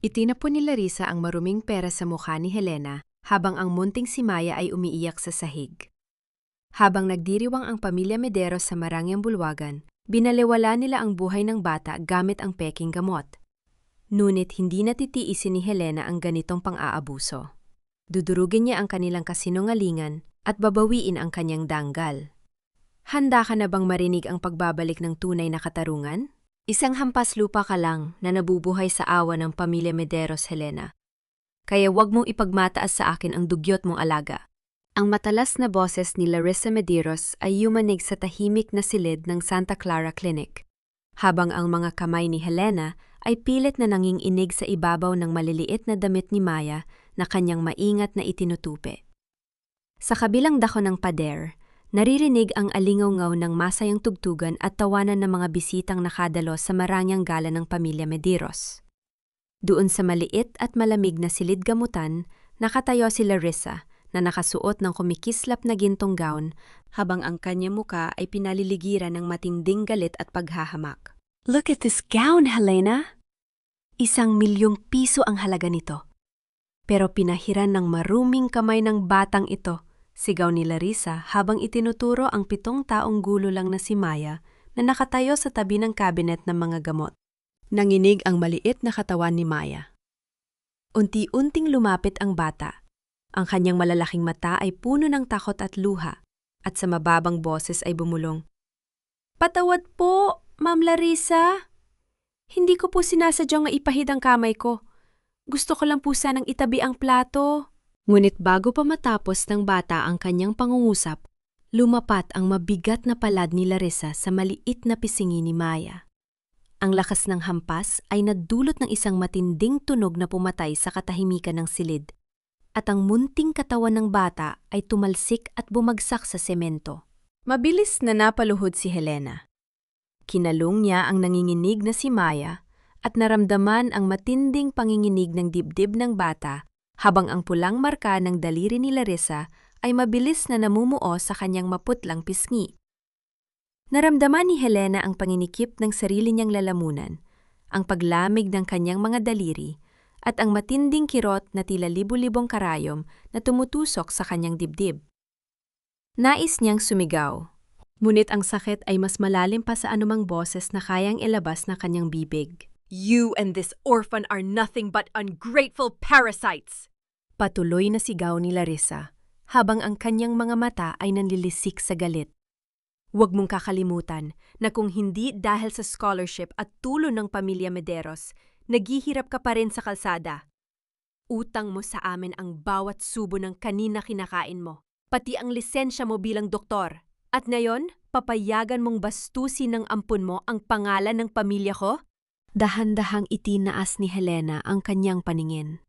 Itinapon ni Larissa ang maruming pera sa mukha ni Helena habang ang munting si Maya ay umiiyak sa sahig. Habang nagdiriwang ang pamilya Mederos sa Marangyang Bulwagan, binaliwala nila ang buhay ng bata gamit ang peking gamot. Ngunit hindi natitiisin ni Helena ang ganitong pang-aabuso. Dudurugin niya ang kanilang kasinungalingan at babawiin ang kanyang danggal. Handa ka na bang marinig ang pagbabalik ng tunay na katarungan? Isang hampas lupa ka lang na nabubuhay sa awa ng pamilya Mederos, Helena. Kaya wag mong ipagmataas sa akin ang dugyot mong alaga. Ang matalas na boses ni Larissa Mederos ay yumanig sa tahimik na silid ng Santa Clara Clinic, habang ang mga kamay ni Helena ay pilit na nanginginig sa ibabaw ng maliliit na damit ni Maya na kanyang maingat na itinutupi. Sa kabilang dako ng pader, naririnig ang alingaw-ngaw ng masayang tugtugan at tawanan ng mga bisitang nakadalo sa marangyang gala ng pamilya Mederos. Doon sa maliit at malamig na silid gamutan, nakatayo si Larissa na nakasuot ng kumikislap na gintong gown habang ang kanyang muka ay pinaliligiran ng matinding galit at paghahamak. Look at this gown, Helena! ₱1,000,000 ang halaga nito. Pero pinahiran ng maruming kamay ng batang ito, sigaw ni Larissa habang itinuturo ang 7 taong gulo lang na si Maya na nakatayo sa tabi ng kabinet ng mga gamot. Nanginig ang maliit na katawan ni Maya. Unti-unting lumapit ang bata. Ang kanyang malalaking mata ay puno ng takot at luha, at sa mababang boses ay bumulong, "Patawad po, Ma'am Larissa. Hindi ko po sinasadyang ipahid ang kamay ko. Gusto ko lang po sanang itabi ang plato." Ngunit bago pa matapos ng bata ang kanyang pangungusap, lumapat ang mabigat na palad ni Larissa sa maliit na pisingi ni Maya. Ang lakas ng hampas ay nadulot ng isang matinding tunog na pumatay sa katahimikan ng silid, at ang munting katawan ng bata ay tumalsik at bumagsak sa semento. Mabilis na napaluhod si Helena. Kinalung niya ang nanginginig na si Maya at naramdaman ang matinding panginginig ng dibdib ng bata habang ang pulang marka ng daliri ni Larissa ay mabilis na namumuo sa kanyang maputlang pisngi. Naramdaman ni Helena ang panginikip ng sarili niyang lalamunan, ang paglamig ng kanyang mga daliri, at ang matinding kirot na tila libu-libong karayom na tumutusok sa kanyang dibdib. Nais niyang sumigaw, ngunit ang sakit ay mas malalim pa sa anumang boses na kayang ilabas ng kanyang bibig. "You and this orphan are nothing but ungrateful parasites!" Patuloy na sigaw ni Larissa, habang ang kanyang mga mata ay nanlilisik sa galit. Huwag mong kakalimutan na kung hindi dahil sa scholarship at tulong ng pamilya Mederos, naghihirap ka pa rin sa kalsada. Utang mo sa amin ang bawat subo ng kanina kinakain mo, pati ang lisensya mo bilang doktor. At ngayon, papayagan mong bastusin ng ampun mo ang pangalan ng pamilya ko? Dahan-dahang itinaas ni Helena ang kanyang paningin.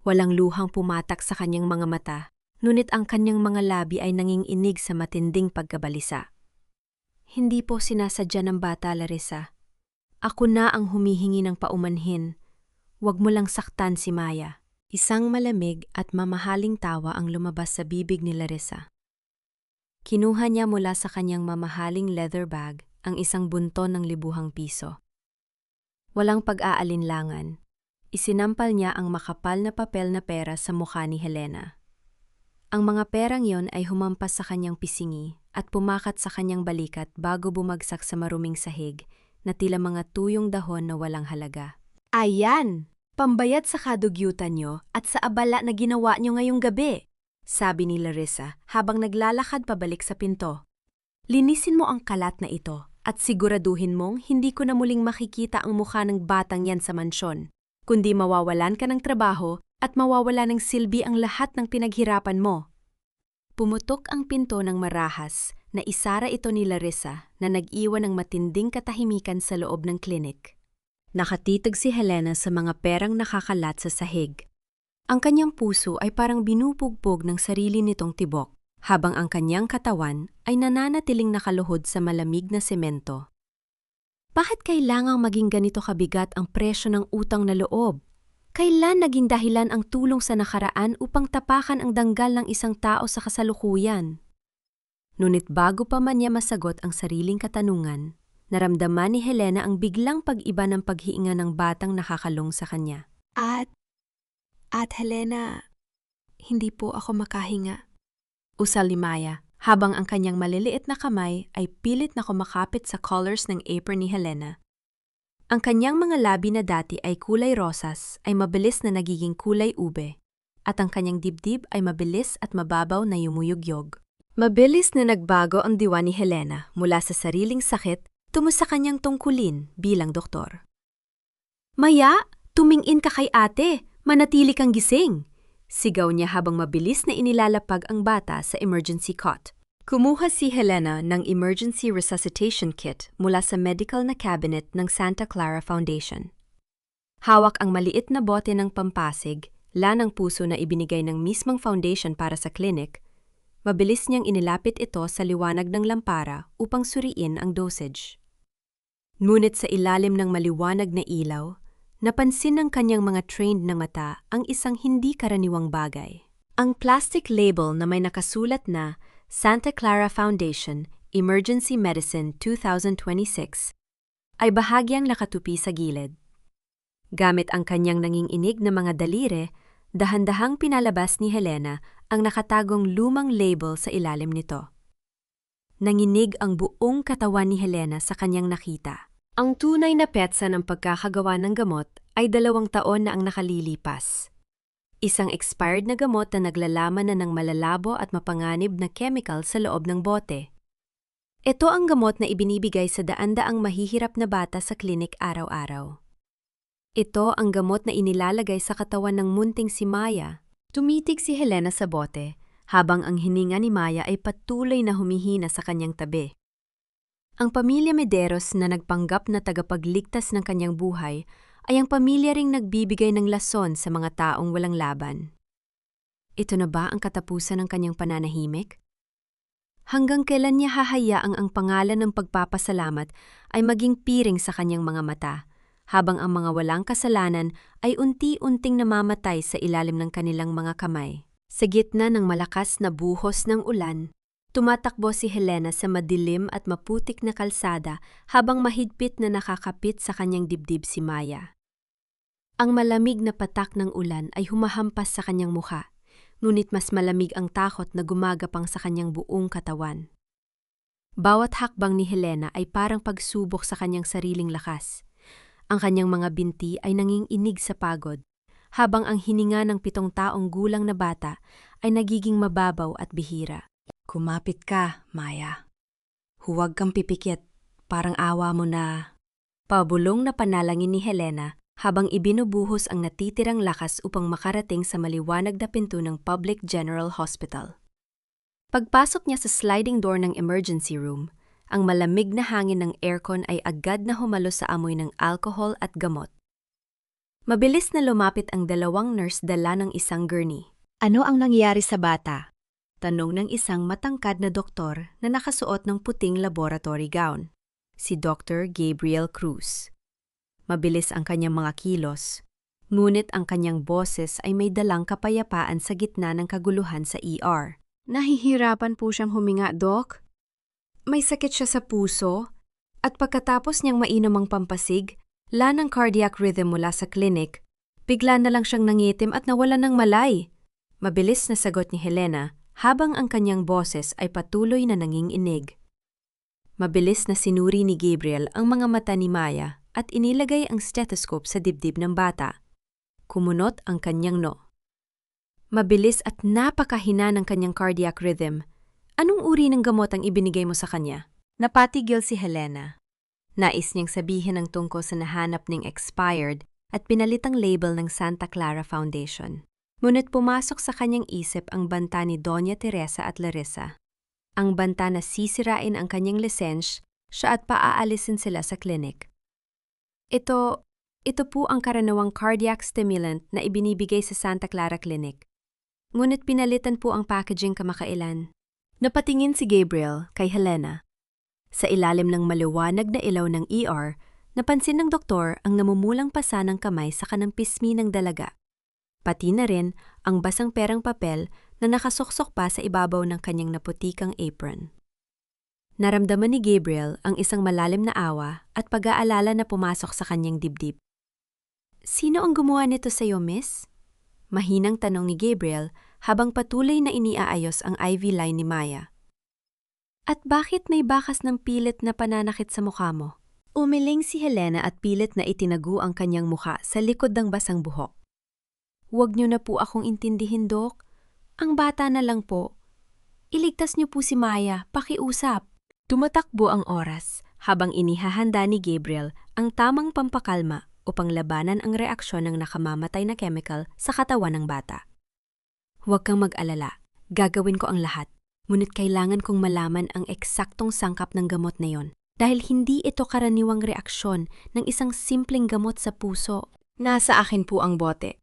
Walang luhang pumatak sa kanyang mga mata, ngunit ang kanyang mga labi ay nanginginig sa matinding pagkabalisa. Hindi po sinasadya ng bata, Larissa. Ako na ang humihingi ng paumanhin. Huwag mo lang saktan si Maya. Isang malamig at mamahaling tawa ang lumabas sa bibig ni Larissa. Kinuha niya mula sa kanyang mamahaling leather bag ang isang bunton ng ₱1,000. Walang pag-aalinlangan, isinampal niya ang makapal na papel na pera sa mukha ni Helena. Ang mga perang yon ay humampas sa kanyang pisngi at pumakat sa kanyang balikat bago bumagsak sa maruming sahig na tila mga tuyong dahon na walang halaga. "Ayan! Pambayad sa kadugyutan nyo at sa abala na ginawa nyo ngayong gabi," sabi ni Larissa habang naglalakad pabalik sa pinto. "Linisin mo ang kalat na ito at siguraduhin mong hindi ko na muling makikita ang mukha ng batang yan sa mansyon, kundi mawawalan ka ng trabaho at mawawala ng silbi ang lahat ng pinaghirapan mo." Pumutok ang pinto ng marahas na isara ito ni Larissa na nag-iwan ng matinding katahimikan sa loob ng klinik. Nakatitig si Helena sa mga perang nakakalat sa sahig. Ang kanyang puso ay parang binubugbog ng sarili nitong tibok, habang ang kanyang katawan ay nananatiling nakaluhod sa malamig na semento. Bakit kailangang maging ganito kabigat ang presyo ng utang na loob? Kailan naging dahilan ang tulong sa nakaraan upang tapakan ang danggal ng isang tao sa kasalukuyan? Ngunit bago pa man niya masagot ang sariling katanungan, naramdaman ni Helena ang biglang pag-iba ng paghiinga ng batang nakakalong sa kanya. At Helena, hindi po ako makahinga. Usal ni Maya, habang ang kanyang maliliit na kamay ay pilit na kumakapit sa collars ng apron ni Helena. Ang kanyang mga labi na dati ay kulay rosas ay mabilis na nagiging kulay ube, at ang kanyang dibdib ay mabilis at mababaw na yumuyugyog. Mabilis na nagbago ang diwa ni Helena mula sa sariling sakit tungo sa kanyang tungkulin bilang doktor. Maya, tumingin ka kay ate! Manatili kang gising! Sigaw niya habang mabilis na inilalapag ang bata sa emergency cot. Kumuha si Helena ng emergency resuscitation kit mula sa medical na cabinet ng Santa Clara Foundation. Hawak ang maliit na bote ng pampasig, lanang puso na ibinigay ng mismong foundation para sa clinic. Mabilis niyang inilapit ito sa liwanag ng lampara upang suriin ang dosage. Ngunit sa ilalim ng maliwanag na ilaw, napansin ng kanyang mga trained na mata ang isang hindi karaniwang bagay. Ang plastic label na may nakasulat na Santa Clara Foundation Emergency Medicine 2026 ay bahagyang nakatupi sa gilid. Gamit ang kanyang nanginginig na mga daliri, dahan-dahang pinalabas ni Helena ang nakatagong lumang label sa ilalim nito. Nanginig ang buong katawan ni Helena sa kanyang nakita. Ang tunay na petsa ng pagkakagawa ng gamot ay 2 taon na ang nakalilipas. Isang expired na gamot na naglalaman na ng malalabo at mapanganib na chemical sa loob ng bote. Ito ang gamot na ibinibigay sa daan-daang mahihirap na bata sa klinik araw-araw. Ito ang gamot na inilalagay sa katawan ng munting si Maya. Tumitig si Helena sa bote, habang ang hininga ni Maya ay patuloy na humihina sa kanyang tabi. Ang pamilya Mederos na nagpanggap na tagapagligtas ng kanyang buhay ay ang pamilya ring nagbibigay ng lason sa mga taong walang laban. Ito na ba ang katapusan ng kanyang pananahimik? Hanggang kailan niya hahayaang ang pangalan ng pagpapasalamat ay maging piring sa kanyang mga mata, habang ang mga walang kasalanan ay unti-unting namamatay sa ilalim ng kanilang mga kamay. Sa gitna ng malakas na buhos ng ulan, tumatakbo si Helena sa madilim at maputik na kalsada habang mahigpit na nakakapit sa kanyang dibdib si Maya. Ang malamig na patak ng ulan ay humahampas sa kanyang mukha, ngunit mas malamig ang takot na gumagapang sa kanyang buong katawan. Bawat hakbang ni Helena ay parang pagsubok sa kanyang sariling lakas. Ang kanyang mga binti ay nanginginig sa pagod, habang ang hininga ng 7 taong gulang na bata ay nagiging mababaw at bihira. Kumapit ka, Maya. Huwag kang pipikit, parang awa mo na. Pabulong na panalangin ni Helena habang ibinubuhos ang natitirang lakas upang makarating sa maliwanag na pinto ng Public General Hospital. Pagpasok niya sa sliding door ng emergency room, ang malamig na hangin ng aircon ay agad na humalo sa amoy ng alcohol at gamot. Mabilis na lumapit ang 2 nurse dala ng isang gurney. Ano ang nangyari sa bata? Tanong ng isang matangkad na doktor na nakasuot ng puting laboratory gown, si Dr. Gabriel Cruz. Mabilis ang kanyang mga kilos, ngunit ang kanyang boses ay may dalang kapayapaan sa gitna ng kaguluhan sa ER. Nahihirapan po siyang huminga, Doc. May sakit siya sa puso, at pagkatapos niyang mainom ang pampasig, ng cardiac rhythm mula sa clinic, bigla na lang siyang nangitim at nawalan ng malay. Mabilis na sagot ni Helena, habang ang kanyang boses ay patuloy na nanginginig. Mabilis na sinuri ni Gabriel ang mga mata ni Maya at inilagay ang stethoscope sa dibdib ng bata. Kumunot ang kanyang no. Mabilis at napakahina ng kanyang cardiac rhythm. Anong uri ng gamot ang ibinigay mo sa kanya? Napatigil si Helena. Nais niyang sabihin ang tungkol sa nahanap ning expired at pinalitang label ng Santa Clara Foundation. Ngunit pumasok sa kanyang isip ang banta ni Doña Teresa at Larissa. Ang banta na sisirain ang kanyang lisensya siya at paaalisin sila sa klinik. Ito po ang karanawang cardiac stimulant na ibinibigay sa Santa Clara Clinic. Ngunit pinalitan po ang packaging kamakailan. Napatingin si Gabriel kay Helena. Sa ilalim ng maliwanag na ilaw ng ER, napansin ng doktor ang namumulang pasa ng kamay sa kanang pismi ng dalaga. Pati na rin ang basang perang papel na nakasuksok pa sa ibabaw ng kanyang naputikang apron. Naramdaman ni Gabriel ang isang malalim na awa at pag-aalala na pumasok sa kanyang dibdib. Sino ang gumawa nito sa'yo, miss? Mahinang tanong ni Gabriel habang patuloy na iniaayos ang IV line ni Maya. At bakit may bakas ng pilit na pananakit sa mukha mo? Umiling si Helena at pilit na itinago ang kanyang mukha sa likod ng basang buhok. Huwag niyo na po akong intindihin, Dok. Ang bata na lang po. Iligtas niyo po si Maya, pakiusap. Tumatakbo ang oras habang inihahanda ni Gabriel ang tamang pampakalma upang labanan ang reaksyon ng nakamamatay na chemical sa katawan ng bata. Huwag kang mag-alala, gagawin ko ang lahat. Ngunit kailangan kong malaman ang eksaktong sangkap ng gamot na yon dahil hindi ito karaniwang reaksyon ng isang simpleng gamot sa puso. Nasa akin po ang bote.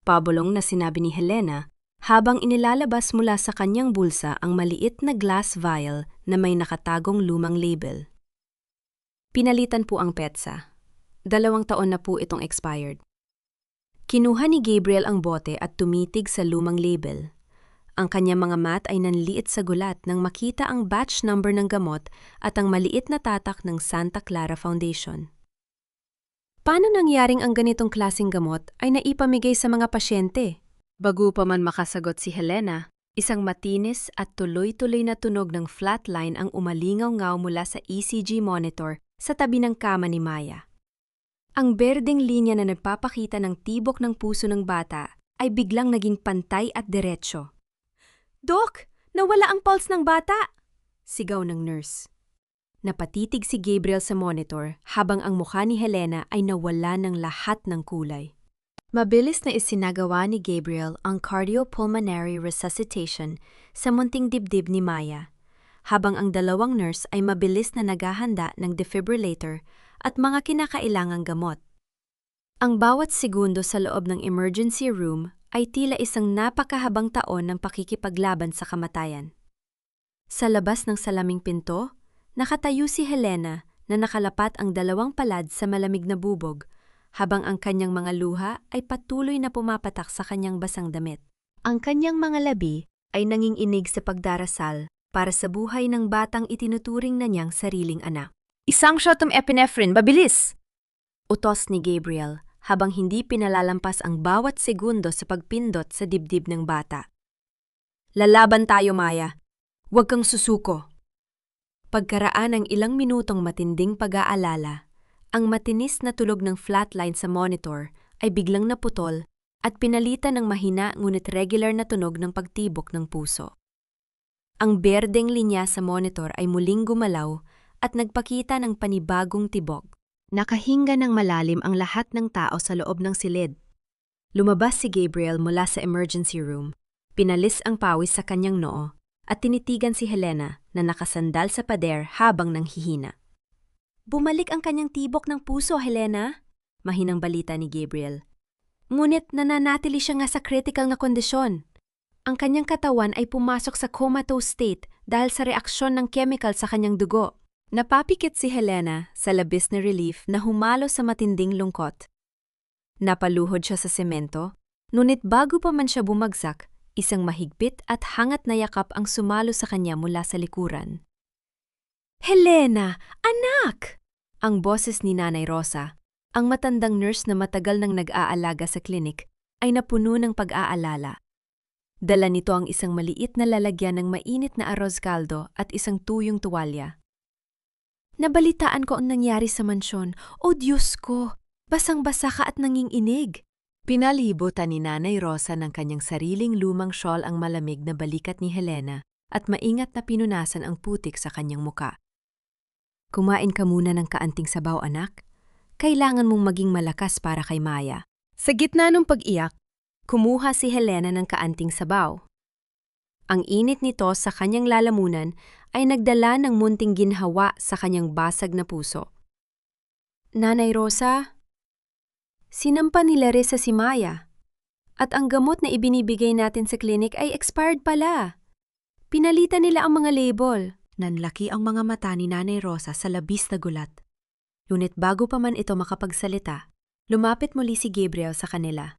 Pabulong na sinabi ni Helena habang inilalabas mula sa kanyang bulsa ang maliit na glass vial na may nakatagong lumang label. Pinalitan po ang petsa. 2 taon na po itong expired. Kinuha ni Gabriel ang bote at tumitig sa lumang label. Ang kanyang mga mat ay nanliit sa gulat nang makita ang batch number ng gamot at ang maliit na tatak ng Santa Clara Foundation. Paano nangyaring ang ganitong klaseng gamot ay naipamigay sa mga pasyente? Bago pa man makasagot si Helena, isang matinis at tuloy-tuloy na tunog ng flatline ang umalingaw-ngaw mula sa ECG monitor sa tabi ng kama ni Maya. Ang berdeng linya na nagpapakita ng tibok ng puso ng bata ay biglang naging pantay at diretsyo. "Dok, nawala ang pulse ng bata!" sigaw ng nurse. Napatitig si Gabriel sa monitor habang ang mukha ni Helena ay nawala ng lahat ng kulay. Mabilis na isinagawa ni Gabriel ang cardiopulmonary resuscitation sa munting dibdib ni Maya, habang ang 2 nurse ay mabilis na naghahanda ng defibrillator at mga kinakailangang gamot. Ang bawat segundo sa loob ng emergency room ay tila isang napakahabang taon ng pakikipaglaban sa kamatayan. Sa labas ng salaming pinto, nakatayo si Helena na nakalapat ang 2 palad sa malamig na bubog, habang ang kanyang mga luha ay patuloy na pumapatak sa kanyang basang damit. Ang kanyang mga labi ay nanginginig sa pagdarasal para sa buhay ng batang itinuturing na niyang sariling anak. "Isang shot ng epinephrine, mabilis!" utos ni Gabriel habang hindi pinalalampas ang bawat segundo sa pagpindot sa dibdib ng bata. "Lalaban tayo, Maya. Huwag kang susuko." Pagkaraan ng ilang minutong matinding pag-aalala, ang matinis na tunog ng flatline sa monitor ay biglang naputol at pinalitan ng mahina ngunit regular na tunog ng pagtibok ng puso. Ang berdeng linya sa monitor ay muling gumalaw at nagpakita ng panibagong tibok. Nakahinga ng malalim ang lahat ng tao sa loob ng silid. Lumabas si Gabriel mula sa emergency room, pinalis ang pawis sa kanyang noo, at tinitigan si Helena na nakasandal sa pader habang nanghihina. "Bumalik ang kanyang tibok ng puso, Helena," mahinang balita ni Gabriel. "Ngunit nananatili siya nga sa critical na kondisyon. Ang kanyang katawan ay pumasok sa comatose state dahil sa reaksyon ng chemical sa kanyang dugo." Napapikit si Helena sa labis na relief na humalo sa matinding lungkot. Napaluhod siya sa semento, ngunit bago pa man siya bumagsak, isang mahigpit at hangat na yakap ang sumalo sa kanya mula sa likuran. "Helena! Anak!" Ang boses ni Nanay Rosa, ang matandang nurse na matagal nang nag-aalaga sa klinik, ay napuno ng pag-aalala. Dala nito ang isang maliit na lalagyan ng mainit na arroz caldo at isang tuyong tuwalya. "Nabalitaan ko ang nangyari sa mansyon. O Diyos ko! Basang-basa ka at nanginginig." Pinalibutan ni Nanay Rosa ng kanyang sariling lumang shawl ang malamig na balikat ni Helena at maingat na pinunasan ang putik sa kanyang muka. "Kumain ka muna ng kaanting sabaw, anak. Kailangan mong maging malakas para kay Maya." Sa gitna ng pag-iyak, kumuha si Helena ng kaanting sabaw. Ang init nito sa kanyang lalamunan ay nagdala ng munting ginhawa sa kanyang basag na puso. "Nanay Rosa, sinampa nila Reza si Maya. At ang gamot na ibinibigay natin sa klinik ay expired pala. Pinalitan nila ang mga label." Nanlaki ang mga mata ni Nanay Rosa sa labis na gulat. Ngunit bago pa man ito makapagsalita, lumapit muli si Gabriel sa kanila.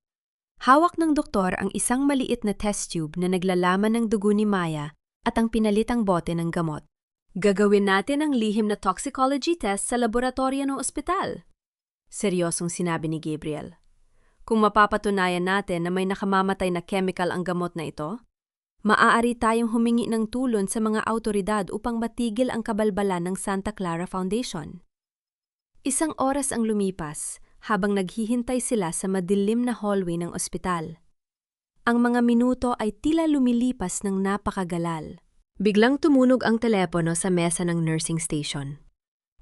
Hawak ng doktor ang isang maliit na test tube na naglalaman ng dugo ni Maya at ang pinalitang bote ng gamot. "Gagawin natin ang lihim na toxicology test sa laboratorio ng ospital," seryosong sinabi ni Gabriel. Kung mapapatunayan natin na may nakamamatay na chemical ang gamot na ito, maaari tayong humingi ng tulong sa mga awtoridad upang matigil ang kabalbalan ng Santa Clara Foundation. Isang oras ang lumipas habang naghihintay sila sa madilim na hallway ng ospital. Ang mga minuto ay tila lumilipas ng napakagalal. Biglang tumunog ang telepono sa mesa ng nursing station.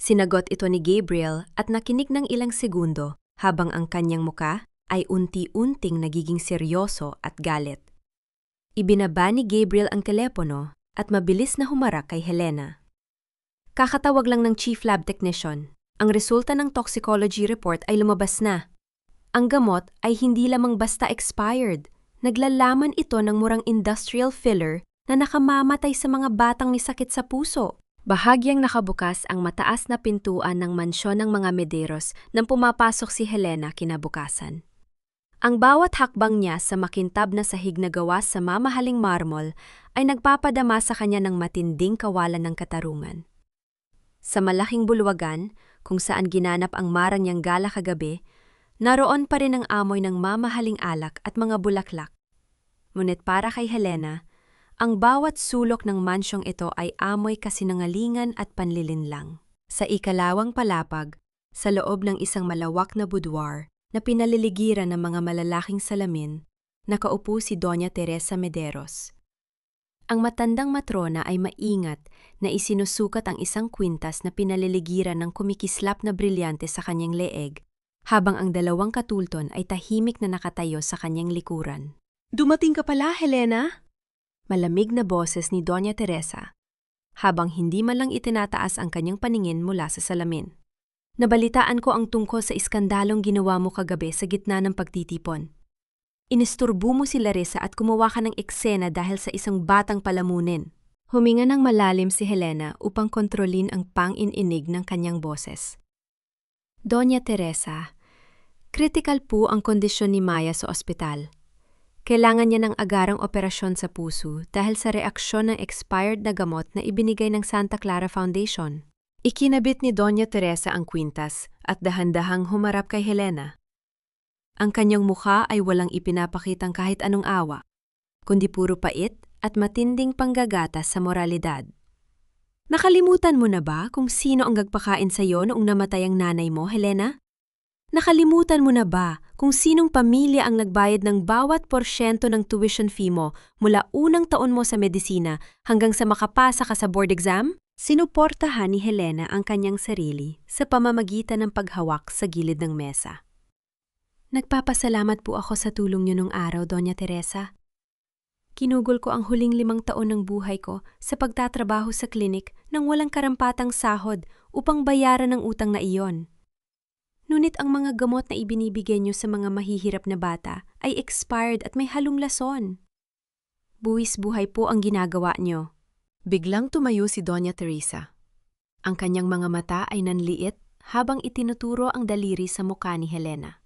Sinagot ito ni Gabriel at nakinig ng ilang segundo habang ang kanyang muka ay unti-unting nagiging seryoso at galit. Ibinaba ni Gabriel ang telepono at mabilis na humarap kay Helena. Kakatawag lang ng Chief Lab Technician. Ang resulta ng toxicology report ay lumabas na. Ang gamot ay hindi lamang basta expired. Naglalaman ito ng murang industrial filler na nakamamatay sa mga batang may sakit sa puso. Bahagyang nakabukas ang mataas na pintuan ng mansyon ng mga Mederos nang pumapasok si Helena kinabukasan. Ang bawat hakbang niya sa makintab na sahig na gawa sa mamahaling marmol ay nagpapadama sa kanya ng matinding kawalan ng katarungan. Sa malaking bulwagan, kung saan ginanap ang marang niyang gala kagabi, naroon pa rin ang amoy ng mamahaling alak at mga bulaklak. Ngunit para kay Helena, ang bawat sulok ng mansyong ito ay amoy kasinungalingan at panlilinlang. Sa ikalawang palapag, sa loob ng isang malawak na boudoir na pinaliligiran ng mga malalaking salamin, nakaupo si Doña Teresa Mederos. Ang matandang matrona ay maingat na isinusukat ang isang kwintas na pinaliligiran ng kumikislap na brilyante sa kanyang leeg, habang ang dalawang katulton ay tahimik na nakatayo sa kanyang likuran. Dumating ka pala, Helena? Malamig na boses ni Doña Teresa, habang hindi man lang itinataas ang kanyang paningin mula sa salamin. Nabalitaan ko ang tungkol sa iskandalong ginawa mo kagabi sa gitna ng pagtitipon. Inisturbo mo si Larissa at gumawa ka ng eksena dahil sa isang batang palamunin. Huminga ng malalim si Helena upang kontrolin ang pang-ininig ng kanyang boses. Doña Teresa, critical po ang kondisyon ni Maya sa ospital. Kailangan niya ng agarang operasyon sa puso dahil sa reaksyon ng expired na gamot na ibinigay ng Santa Clara Foundation. Ikinabit ni Doña Teresa ang kwintas at dahan-dahang humarap kay Helena. Ang kanyang mukha ay walang ipinapakitang kahit anong awa, kundi puro pait at matinding panggagata sa moralidad. Nakalimutan mo na ba kung sino ang nagpakain sa iyo noong namatay ang nanay mo, Helena? Nakalimutan mo na ba kung sinong pamilya ang nagbayad ng bawat porsyento ng tuition fee mo mula unang taon mo sa medisina hanggang sa makapasa ka sa board exam? Sinuportahan ni Helena ang kanyang sarili sa pamamagitan ng paghawak sa gilid ng mesa. Nagpapasalamat po ako sa tulong niyo nung araw, Doña Teresa. Kinugol ko ang huling 5 taon ng buhay ko sa pagtatrabaho sa klinik nang walang karampatang sahod upang bayaran ang utang na iyon. Ngunit ang mga gamot na ibinibigay niyo sa mga mahihirap na bata ay expired at may halong lason. Buwis buhay po ang ginagawa niyo. Biglang tumayo si Doña Teresa. Ang kanyang mga mata ay nanliit habang itinuturo ang daliri sa mukha ni Helena.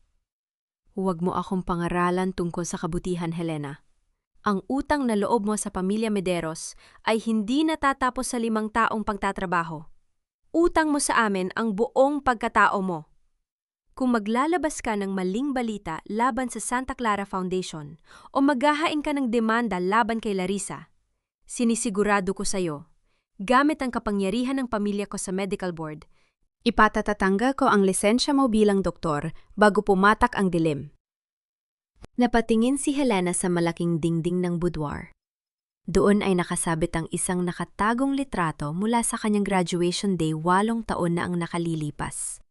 Huwag mo akong pangaralan tungkol sa kabutihan, Helena. Ang utang na loob mo sa pamilya Mederos ay hindi natatapos sa 5 taong pagtatrabaho. Utang mo sa amin ang buong pagkatao mo. Kung maglalabas ka ng maling balita laban sa Santa Clara Foundation o maghahain ka ng demanda laban kay Larissa, sinisigurado ko sa iyo, gamit ang kapangyarihan ng pamilya ko sa medical board, ipatatatanggal ko ang lisensya mo bilang doktor bago pumatak ang dilim. Napatingin si Helena sa malaking dingding ng boudoir. Doon ay nakasabit ang isang nakatagong litrato mula sa kanyang graduation day 8 taon na ang nakalilipas.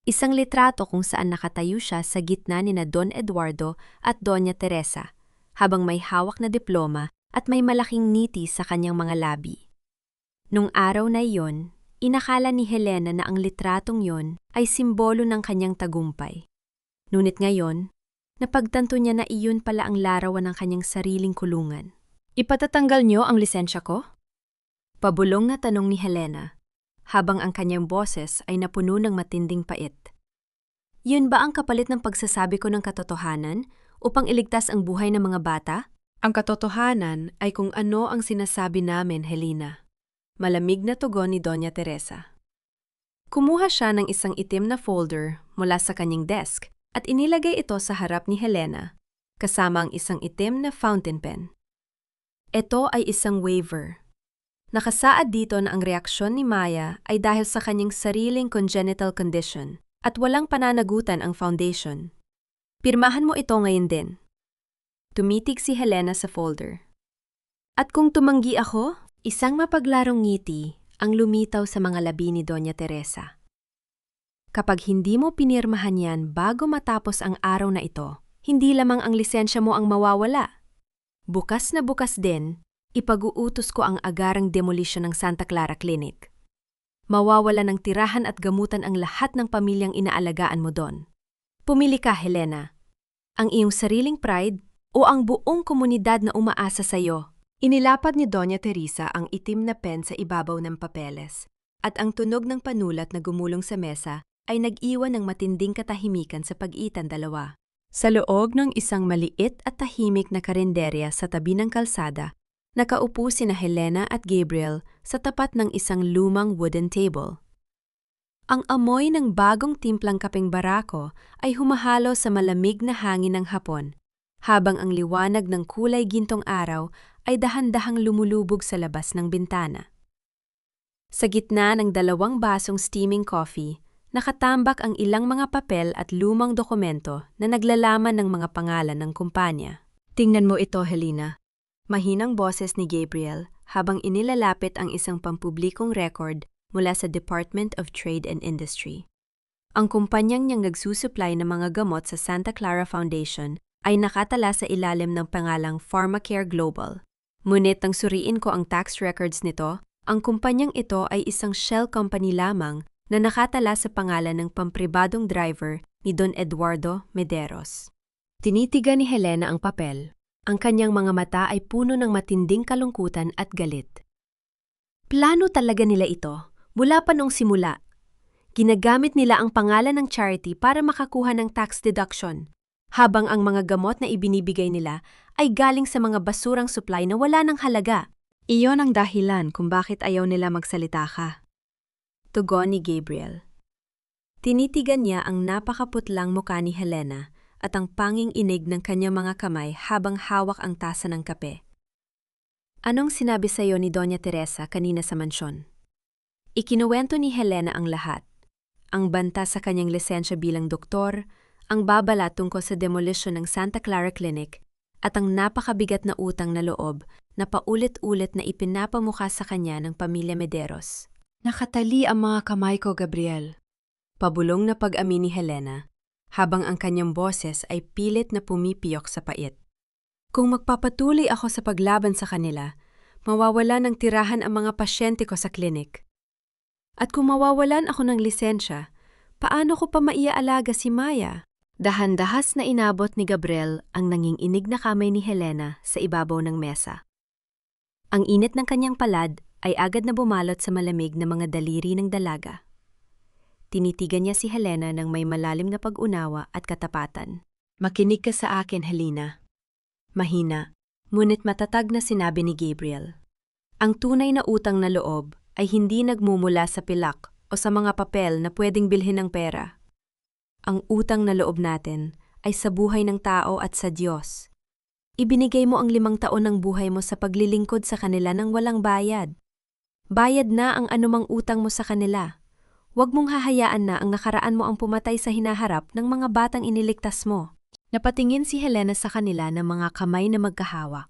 Isang litrato kung saan nakatayo siya sa gitna ni na Don Eduardo at Doña Teresa, habang may hawak na diploma at may malaking ngiti sa kanyang mga labi. Nung araw na iyon, inakala ni Helena na ang litratong yon ay simbolo ng kanyang tagumpay. Ngunit ngayon, napagtanto niya na iyon pala ang larawan ng kanyang sariling kulungan. Ipatatanggal niyo ang lisensya ko? Pabulong na tanong ni Helena, habang ang kanyang boses ay napuno ng matinding pait. Yun ba ang kapalit ng pagsasabi ko ng katotohanan upang iligtas ang buhay ng mga bata? Ang katotohanan ay kung ano ang sinasabi namin, Helena. Malamig na tugon ni Doña Teresa. Kumuha siya ng isang itim na folder mula sa kanyang desk at inilagay ito sa harap ni Helena, kasama ang isang itim na fountain pen. Ito ay isang waiver. Nakasaad dito na ang reaksyon ni Maya ay dahil sa kanyang sariling congenital condition at walang pananagutan ang foundation. Pirmahan mo ito ngayon din. Tumitig si Helena sa folder. At kung tumanggi ako, isang mapaglarong ngiti ang lumitaw sa mga labi ni Doña Teresa. Kapag hindi mo pinirmahan yan bago matapos ang araw na ito, hindi lamang ang lisensya mo ang mawawala. Bukas na bukas din, ipag-uutos ko ang agarang demolition ng Santa Clara Clinic. Mawawala ng tirahan at gamutan ang lahat ng pamilyang inaalagaan mo doon. Pumili ka, Helena. Ang iyong sariling pride o ang buong komunidad na umaasa sa iyo. Inilapad ni Doña Teresa ang itim na pen sa ibabaw ng papeles at ang tunog ng panulat na gumulong sa mesa ay nag-iwan ng matinding katahimikan sa pagitan dalawa. Sa loob ng isang maliit at tahimik na karinderya sa tabi ng kalsada, nakaupo sina Helena at Gabriel sa tapat ng isang lumang wooden table. Ang amoy ng bagong timplang kapeng barako ay humahalo sa malamig na hangin ng hapon, habang ang liwanag ng kulay gintong araw ay dahan-dahang lumulubog sa labas ng bintana. Sa gitna ng 2 basong steaming coffee, nakatambak ang ilang mga papel at lumang dokumento na naglalaman ng mga pangalan ng kumpanya. Tingnan mo ito, Helena. Mahinang boses ni Gabriel habang inilalapit ang isang pampublikong record mula sa Department of Trade and Industry. Ang kumpanyang niyang nagsusupply ng mga gamot sa Santa Clara Foundation ay nakatala sa ilalim ng pangalang Pharmacare Global. Ngunit nang suriin ko ang tax records nito, ang kumpanyang ito ay isang shell company lamang na nakatala sa pangalan ng pampribadong driver ni Don Eduardo Mederos. Tinitigan ni Helena ang papel. Ang kanyang mga mata ay puno ng matinding kalungkutan at galit. Plano talaga nila ito, mula pa noong simula. Ginagamit nila ang pangalan ng charity para makakuha ng tax deduction, habang ang mga gamot na ibinibigay nila ay galing sa mga basurang supply na wala ng halaga. Iyon ang dahilan kung bakit ayaw nila magsalita ka. Tugon ni Gabriel. Tinitigan niya ang napakaputlang mukha ni Helena at ang panging inig ng kanyang mga kamay habang hawak ang tasa ng kape. Anong sinabi sa iyo ni Doña Teresa kanina sa mansyon? Ikinuwento ni Helena ang lahat. Ang banta sa kanyang lisensya bilang doktor, ang babala tungkol sa demolition ng Santa Clara Clinic, at ang napakabigat na utang na loob na paulit-ulit na ipinapamukha sa kanya ng pamilya Mederos. Nakatali ang mga kamay ko, Gabriel. Pabulong na pag-amin ni Helena, habang ang kanyang boses ay pilit na pumipiyok sa pait. Kung magpapatuloy ako sa paglaban sa kanila, mawawala ng tirahan ang mga pasyente ko sa klinik. At kung mawawalan ako ng lisensya, paano ko pa maiaalaga si Maya? Dahan-dahas na inabot ni Gabriel ang nanginginig na kamay ni Helena sa ibabaw ng mesa. Ang init ng kanyang palad ay agad na bumalot sa malamig na mga daliri ng dalaga. Tinitigan niya si Helena ng may malalim na pag-unawa at katapatan. Makinig ka sa akin, Helena. Mahina, ngunit matatag na sinabi ni Gabriel. Ang tunay na utang na loob ay hindi nagmumula sa pilak o sa mga papel na pwedeng bilhin ng pera. Ang utang na loob natin ay sa buhay ng tao at sa Diyos. Ibinigay mo ang 5 taon ng buhay mo sa paglilingkod sa kanila nang walang bayad. Bayad na ang anumang utang mo sa kanila. Huwag mong hahayaan na ang nakaraan mo ang pumatay sa hinaharap ng mga batang iniligtas mo. Napatingin si Helena sa kanila ng mga kamay na magkahawak.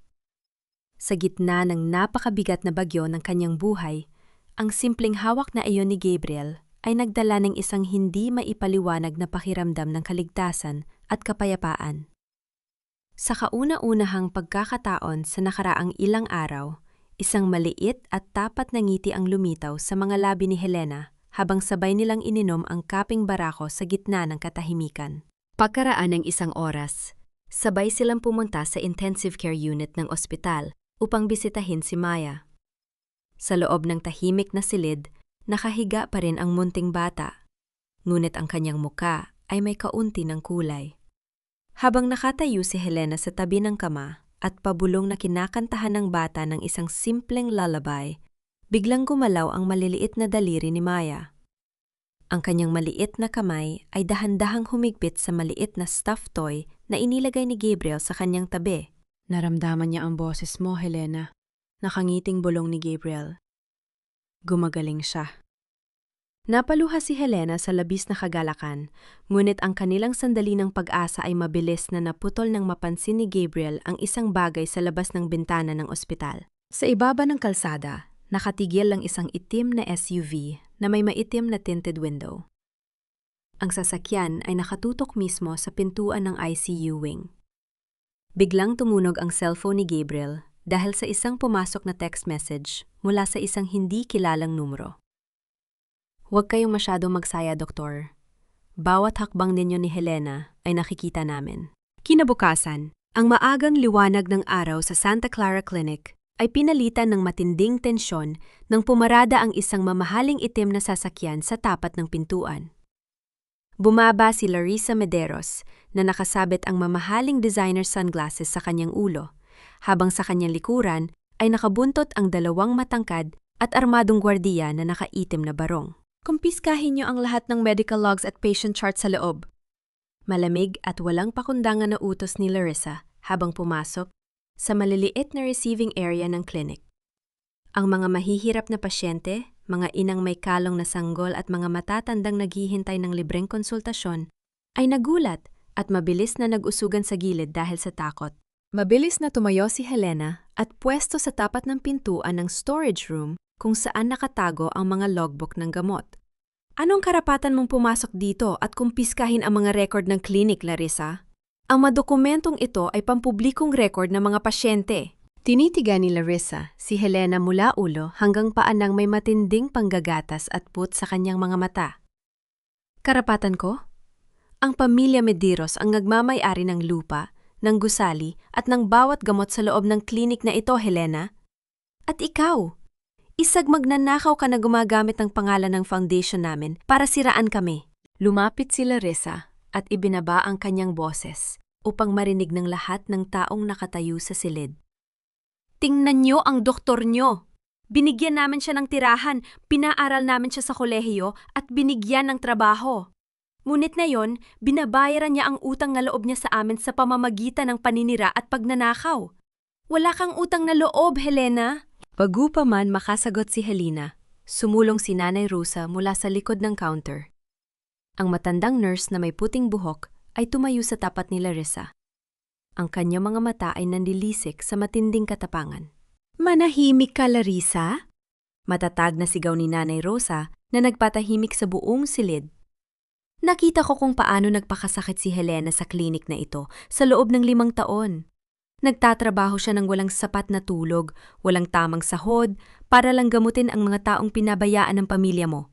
Sa gitna ng napakabigat na bagyo ng kanyang buhay, ang simpleng hawak na iyon ni Gabriel ay nagdala ng isang hindi maipaliwanag na pakiramdam ng kaligtasan at kapayapaan. Sa kauna-unahang pagkakataon sa nakaraang ilang araw, isang maliit at tapat na ngiti ang lumitaw sa mga labi ni Helena habang sabay nilang ininom ang kapeng barako sa gitna ng katahimikan. Pagkaraan ng 1 oras, sabay silang pumunta sa intensive care unit ng ospital upang bisitahin si Maya. Sa loob ng tahimik na silid, nakahiga pa rin ang munting bata, ngunit ang kanyang muka ay may kaunti ng kulay. Habang nakatayo si Helena sa tabi ng kama at pabulong na kinakantahan ng bata ng isang simpleng lullaby, biglang gumalaw ang maliliit na daliri ni Maya. Ang kanyang maliit na kamay ay dahan-dahang humigpit sa maliit na stuffed toy na inilagay ni Gabriel sa kanyang tabi. Naramdaman niya ang boses mo, Helena. Nakangiting bulong ni Gabriel. Gumagaling siya. Napaluha si Helena sa labis na kagalakan, ngunit ang kanilang sandali ng pag-asa ay mabilis na naputol nang mapansin ni Gabriel ang isang bagay sa labas ng bintana ng ospital. Sa ibaba ng kalsada, nakatigil ang isang itim na SUV na may maitim na tinted window. Ang sasakyan ay nakatutok mismo sa pintuan ng ICU wing. Biglang tumunog ang cellphone ni Gabriel dahil sa isang pumasok na text message mula sa isang hindi kilalang numero. Huwag kayong masyadong magsaya, Doktor. Bawat hakbang ninyo ni Helena ay nakikita namin. Kinabukasan, ang maagang liwanag ng araw sa Santa Clara Clinic ay pinalitan ng matinding tensyon nang pumarada ang isang mamahaling itim na sasakyan sa tapat ng pintuan. Bumaba si Larissa Mederos na nakasabit ang mamahaling designer sunglasses sa kanyang ulo, habang sa kanyang likuran ay nakabuntot ang dalawang matangkad at armadong gwardiya na nakaitim na barong. Kumpiskahin niyo ang lahat ng medical logs at patient charts sa loob. Malamig at walang pakundangan na utos ni Larissa habang pumasok sa maliliit na receiving area ng clinic. Ang mga mahihirap na pasyente, mga inang may kalong na sanggol at mga matatandang naghihintay ng libreng konsultasyon ay nagulat at mabilis na nag-usugan sa gilid dahil sa takot. Mabilis na tumayo si Helena at pwesto sa tapat ng pintuan ng storage room kung saan nakatago ang mga logbook ng gamot. Anong karapatan mong pumasok dito at kumpiskahin ang mga record ng klinik, Larissa? Ang madokumentong ito ay pampublikong record ng mga pasyente. Tinitigan ni Larissa si Helena mula ulo hanggang paa nang may matinding panggagatas at put sa kanyang mga mata. Karapatan ko? Ang pamilya Mederos ang nagmamay-ari ng lupa, ng gusali at ng bawat gamot sa loob ng klinik na ito, Helena. At ikaw? Isag magnanakaw ka na gumagamit ng pangalan ng foundation namin para siraan kami. Lumapit si Larissa at ibinaba ang kanyang boses upang marinig ng lahat ng taong nakatayo sa silid. Tingnan niyo ang doktor niyo! Binigyan namin siya ng tirahan, pinaaral namin siya sa kolehiyo at binigyan ng trabaho. Ngunit ngayon, binabayaran niya ang utang na loob niya sa amin sa pamamagitan ng paninira at pagnanakaw. Wala kang utang na loob, Helena! Bago pa man makasagot si Helena, sumulong si Nanay Rosa mula sa likod ng counter. Ang matandang nurse na may puting buhok ay tumayo sa tapat ni Larissa. Ang kanyang mga mata ay nanlilisik sa matinding katapangan. Manahimik ka, Larissa? Matatag na sigaw ni Nanay Rosa na nagpatahimik sa buong silid. Nakita ko kung paano nagpakasakit si Helena sa klinik na ito sa loob ng 5 taon. Nagtatrabaho siya ng walang sapat na tulog, walang tamang sahod, para lang gamutin ang mga taong pinabayaan ng pamilya mo.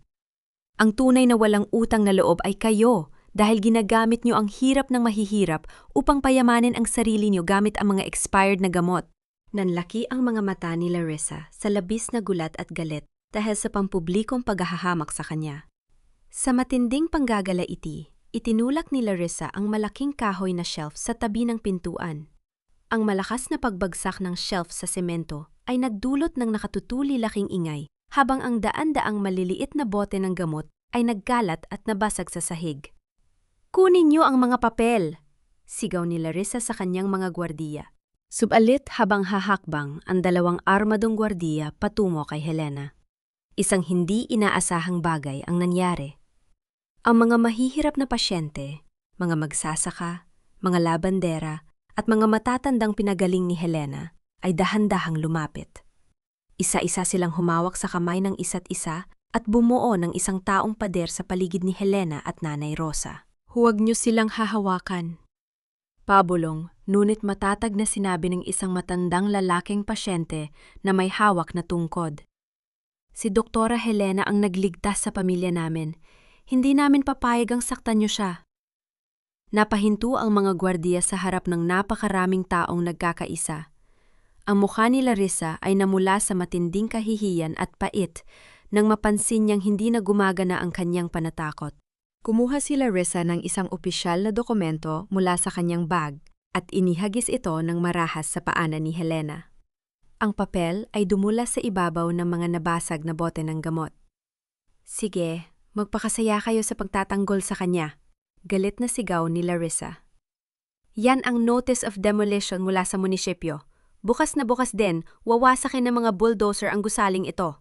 Ang tunay na walang utang na loob ay kayo dahil ginagamit niyo ang hirap ng mahihirap upang payamanin ang sarili niyo gamit ang mga expired na gamot. Nanlaki ang mga mata ni Larissa sa labis na gulat at galit dahil sa pampublikong paghahamak sa kanya. Sa matinding panggagalaiti, itinulak ni Larissa ang malaking kahoy na shelf sa tabi ng pintuan. Ang malakas na pagbagsak ng shelf sa semento ay nagdulot ng nakatutuli laking ingay, habang ang daan-daang maliliit na bote ng gamot ay nagkalat at nabasag sa sahig. Kunin niyo ang mga papel! Sigaw ni Larissa sa kanyang mga gwardiya. Subalit habang hahakbang ang 2 armadong gwardiya patungo kay Helena. Isang hindi inaasahang bagay ang nangyari. Ang mga mahihirap na pasyente, mga magsasaka, mga labandera, at mga matatandang pinagaling ni Helena ay dahan-dahang lumapit. Isa-isa silang humawak sa kamay ng isa't isa at bumuo ng isang taong pader sa paligid ni Helena at Nanay Rosa. Huwag niyo silang hahawakan. Pabulong, ngunit matatag na sinabi ng isang matandang lalaking pasyente na may hawak na tungkod. Si Doktora Helena ang nagligtas sa pamilya namin. Hindi namin papayag ang saktan niyo siya. Napahinto ang mga gwardiya sa harap ng napakaraming taong nagkakaisa. Ang mukha ni Larissa ay namula sa matinding kahihiyan at pait nang mapansin niyang hindi na gumagana ang kanyang panatakot. Kumuha si Larissa ng isang opisyal na dokumento mula sa kanyang bag at inihagis ito ng marahas sa paanan ni Helena. Ang papel ay dumulas sa ibabaw ng mga nabasag na bote ng gamot. Sige, Magpakasaya kayo sa pagtatanggol sa kanya. Galit na sigaw ni Larissa. Yan ang notice of demolition mula sa munisipyo. Bukas na bukas din, wawasakin ng mga bulldozer ang gusaling ito.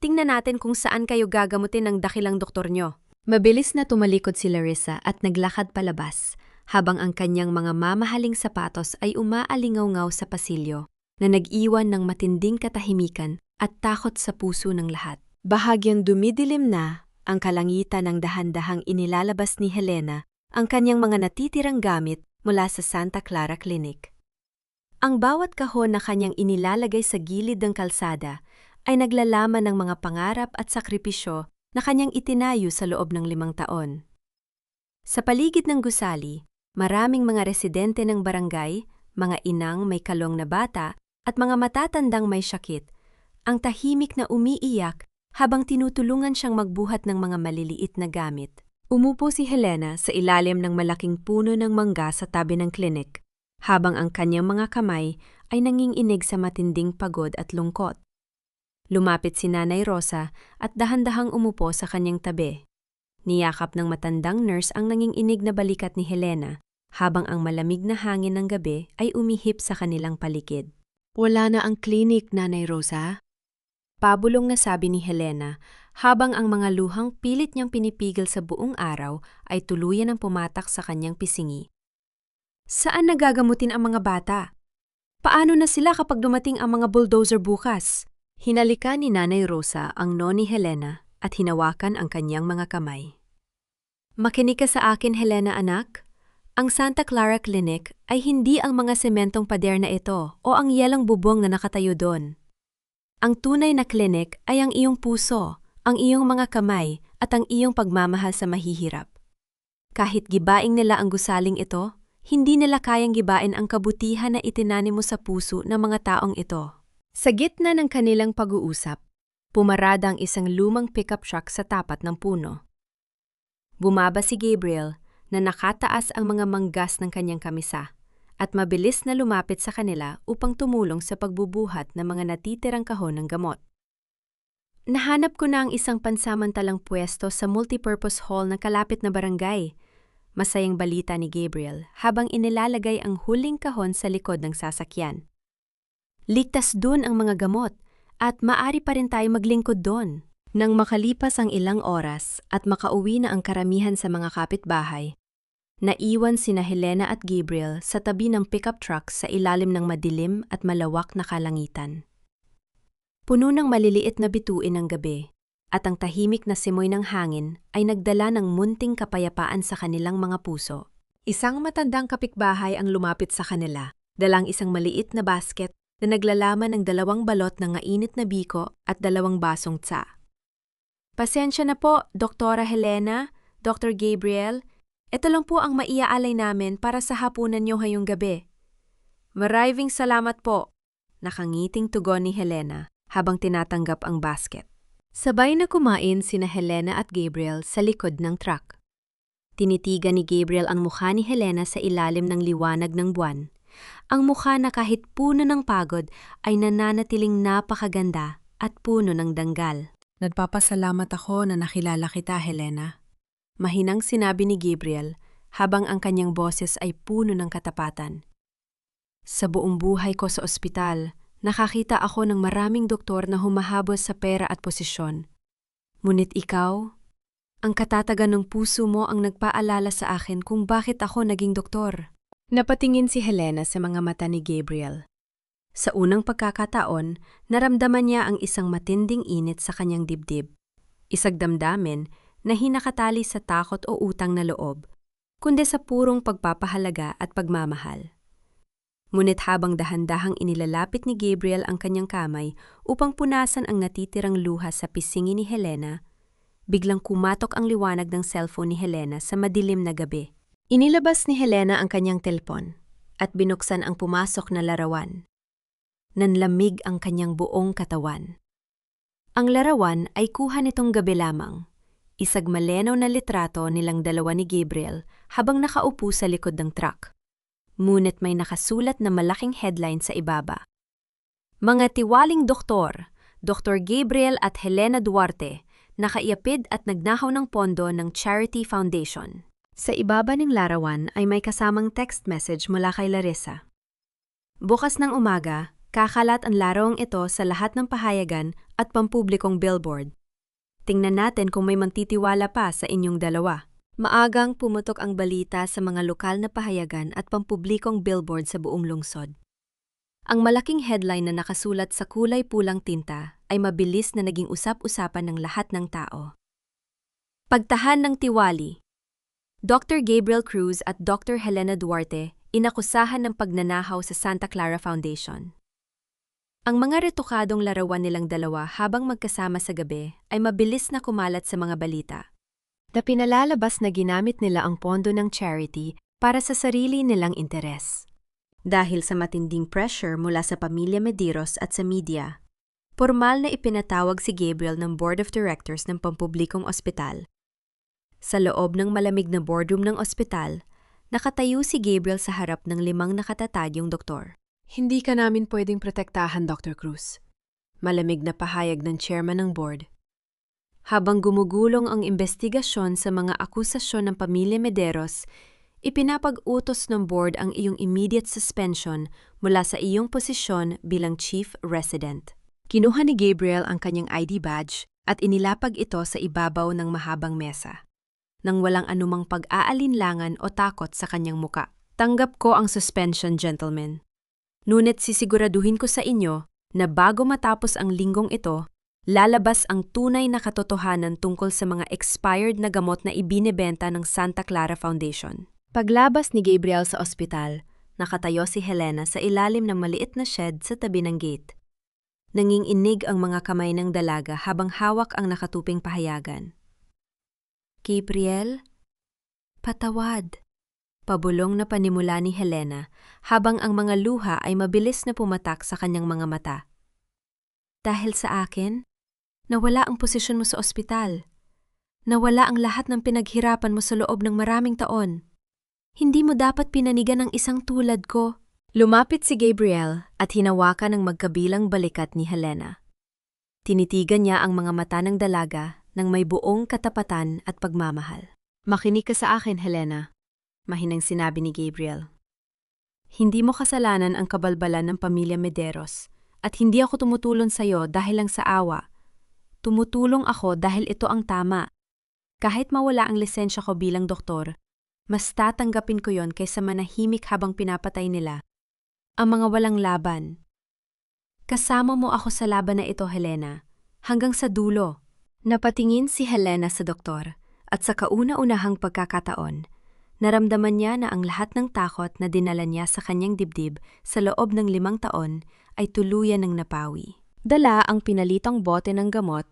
Tingnan natin kung saan kayo gagamutin ng dakilang doktor nyo. Mabilis na tumalikod si Larissa at naglakad palabas, habang ang kanyang mga mamahaling sapatos ay umaalingaw-ngaw sa pasilyo, na nag-iwan ng matinding katahimikan at takot sa puso ng lahat. Bahagyang dumidilim na ang kalangitan ng dahan-dahang inilalabas ni Helena ang kanyang mga natitirang gamit mula sa Santa Clara Clinic. Ang bawat kahon na kanyang inilalagay sa gilid ng kalsada ay naglalaman ng mga pangarap at sakripisyo na kanyang itinayo sa loob ng 5 taon. Sa paligid ng gusali, maraming mga residente ng barangay, mga inang may kalong na bata, at mga matatandang may sakit, ang tahimik na umiiyak habang tinutulungan siyang magbuhat ng mga maliliit na gamit. Umupo si Helena sa ilalim ng malaking puno ng mangga sa tabi ng klinik, habang ang kanyang mga kamay ay nanginginig sa matinding pagod at lungkot. Lumapit si Nanay Rosa at dahan-dahang umupo sa kanyang tabi. Niyakap ng matandang nurse ang nanginginig na balikat ni Helena, habang ang malamig na hangin ng gabi ay umihip sa kanilang paligid. Wala na ang klinik, Nanay Rosa? Pabulong na sabi ni Helena, habang ang mga luhang pilit niyang pinipigil sa buong araw ay tuluyan ang pumatak sa kanyang pisingi. Saan nagagamutin ang mga bata? Paano na sila kapag dumating ang mga bulldozer bukas? Hinalikan ni Nanay Rosa ang noo ni Helena at hinawakan ang kanyang mga kamay. Makinig ka sa akin, Helena anak. Ang Santa Clara Clinic ay hindi ang mga sementong pader na ito o ang yelang bubong na nakatayo doon. Ang tunay na clinic ay ang iyong puso, ang iyong mga kamay at ang iyong pagmamahal sa mahihirap. Kahit gibaing nila ang gusaling ito, hindi nila kayang gibain ang kabutihan na itinanim mo sa puso ng mga taong ito. Sa gitna ng kanilang pag-uusap, pumarada ang isang lumang pickup truck sa tapat ng puno. Bumaba si Gabriel na nakataas ang mga manggas ng kanyang kamisa at mabilis na lumapit sa kanila upang tumulong sa pagbubuhat ng mga natitirang kahon ng gamot. Nahanap ko na ang isang pansamantalang pwesto sa multipurpose hall ng kalapit na barangay. Masayang balita ni Gabriel habang inilalagay ang huling kahon sa likod ng sasakyan. Ligtas doon ang mga gamot at maaari pa rin tayo maglingkod doon. Nang makalipas ang ilang oras at makauwi na ang karamihan sa mga kapitbahay, naiwan sina Helena at Gabriel sa tabi ng pickup truck sa ilalim ng madilim at malawak na kalangitan. Puno ng maliliit na bituin ng gabi at ang tahimik na simoy ng hangin ay nagdala ng munting kapayapaan sa kanilang mga puso. Isang matandang kapitbahay ang lumapit sa kanila, dalang isang maliit na basket na naglalaman ng 2 balot ng mainit na biko at 2 basong tsa. Pasensya na po, Doktora Helena, Dr. Gabriel. Ito lang po ang maiaalay namin para sa hapunan niyo ngayong gabi. Maraming salamat po, nakangiting tugon ni Helena habang tinatanggap ang basket. Sabay na kumain sina Helena at Gabriel sa likod ng truck. Tinitigan ni Gabriel ang mukha ni Helena sa ilalim ng liwanag ng buwan. Ang mukha na kahit puno ng pagod ay nananatiling napakaganda at puno ng danggal. Nagpapasalamat ako na nakilala kita, Helena. Mahinang sinabi ni Gabriel habang ang kanyang boses ay puno ng katapatan. Sa buong buhay ko sa ospital, nakakita ako ng maraming doktor na humahabol sa pera at posisyon. Ngunit ikaw, ang katatagan ng puso mo ang nagpaalala sa akin kung bakit ako naging doktor. Napatingin si Helena sa mga mata ni Gabriel. Sa unang pagkakataon, naramdaman niya ang isang matinding init sa kanyang dibdib. Isang damdamin na hinakatali sa takot o utang na loob, kundi sa purong pagpapahalaga at pagmamahal. Ngunit habang dahan-dahang inilalapit ni Gabriel ang kanyang kamay upang punasan ang natitirang luha sa pisingi ni Helena, biglang kumatok ang liwanag ng cellphone ni Helena sa madilim na gabi. Inilabas ni Helena ang kanyang telpon at binuksan ang pumasok na larawan. Nanlamig ang kanyang buong katawan. Ang larawan ay kuha nitong gabi lamang. Isang malinaw na litrato nilang dalawa ni Gabriel habang nakaupo sa likod ng truck. Ngunit may nakasulat na malaking headline sa ibaba. Mga tiwaling doktor, Dr. Gabriel at Helena Duarte, nakaiapid at nagnahaw ng pondo ng Charity Foundation. Sa ibaba ng larawan ay may kasamang text message mula kay Larissa. Bukas ng umaga, kakalat ang larawang ito sa lahat ng pahayagan at pampublikong billboard. Tingnan natin kung may mantitiwala pa sa inyong dalawa. Maagang pumutok ang balita sa mga lokal na pahayagan at pampublikong billboard sa buong lungsod. Ang malaking headline na nakasulat sa kulay pulang tinta ay mabilis na naging usap-usapan ng lahat ng tao. Pagtahan ng tiwali. Dr. Gabriel Cruz at Dr. Helena Duarte inakusahan ng pagnanahaw sa Santa Clara Foundation. Ang mga retokadong larawan nilang dalawa habang magkasama sa gabi ay mabilis na kumalat sa mga balita. Na pinalalabas na ginamit nila ang pondo ng charity para sa sarili nilang interes. Dahil sa matinding pressure mula sa pamilya Medeiros at sa media, formal na ipinatawag si Gabriel ng Board of Directors ng pampublikong ospital. Sa loob ng malamig na boardroom ng ospital, nakatayo si Gabriel sa harap ng 5 nakatatagyong doktor. Hindi ka namin pwedeng protektahan, Dr. Cruz. Malamig na pahayag ng chairman ng board. Habang gumugulong ang investigasyon sa mga akusasyon ng pamilya Medeiros, ipinapag-utos ng board ang iyong immediate suspension mula sa iyong posisyon bilang chief resident. Kinuha ni Gabriel ang kanyang ID badge at inilapag ito sa ibabaw ng mahabang mesa, nang walang anumang pag-aalinlangan o takot sa kanyang muka. Tanggap ko ang suspension, gentlemen. Ngunit sisiguraduhin ko sa inyo na bago matapos ang linggong ito, lalabas ang tunay na katotohanan tungkol sa mga expired na gamot na ibinebenta ng Santa Clara Foundation. Paglabas ni Gabriel sa ospital, nakatayo si Helena sa ilalim ng maliit na shed sa tabi ng gate. Nanginginig ang mga kamay ng dalaga habang hawak ang nakatuping pahayagan. Gabriel, patawad. Pabulong na panimula ni Helena habang ang mga luha ay mabilis na pumatak sa kanyang mga mata. Dahil sa akin, nawala ang posisyon mo sa ospital. Nawala ang lahat ng pinaghirapan mo sa loob ng maraming taon. Hindi mo dapat pinanigan ang isang tulad ko. Lumapit si Gabriel at hinawakan ang magkabilang balikat ni Helena. Tinitigan niya ang mga mata ng dalaga ng may buong katapatan at pagmamahal. Makinig ka sa akin, Helena, mahinang sinabi ni Gabriel. Hindi mo kasalanan ang kabalbalan ng pamilya Medeiros at hindi ako tumutulong sa iyo dahil lang sa awa. Tumutulong ako dahil ito ang tama. Kahit mawala ang lisensya ko bilang doktor, mas tatanggapin ko yon kaysa manahimik habang pinapatay nila ang mga walang laban. Kasama mo ako sa laban na ito, Helena, hanggang sa dulo. Napatingin si Helena sa doktor at sa kauna-unahang pagkakataon, naramdaman niya na ang lahat ng takot na dinala niya sa kanyang dibdib sa loob ng 5 taon ay tuluyan ng napawi. Dala ang pinalitang bote ng gamot,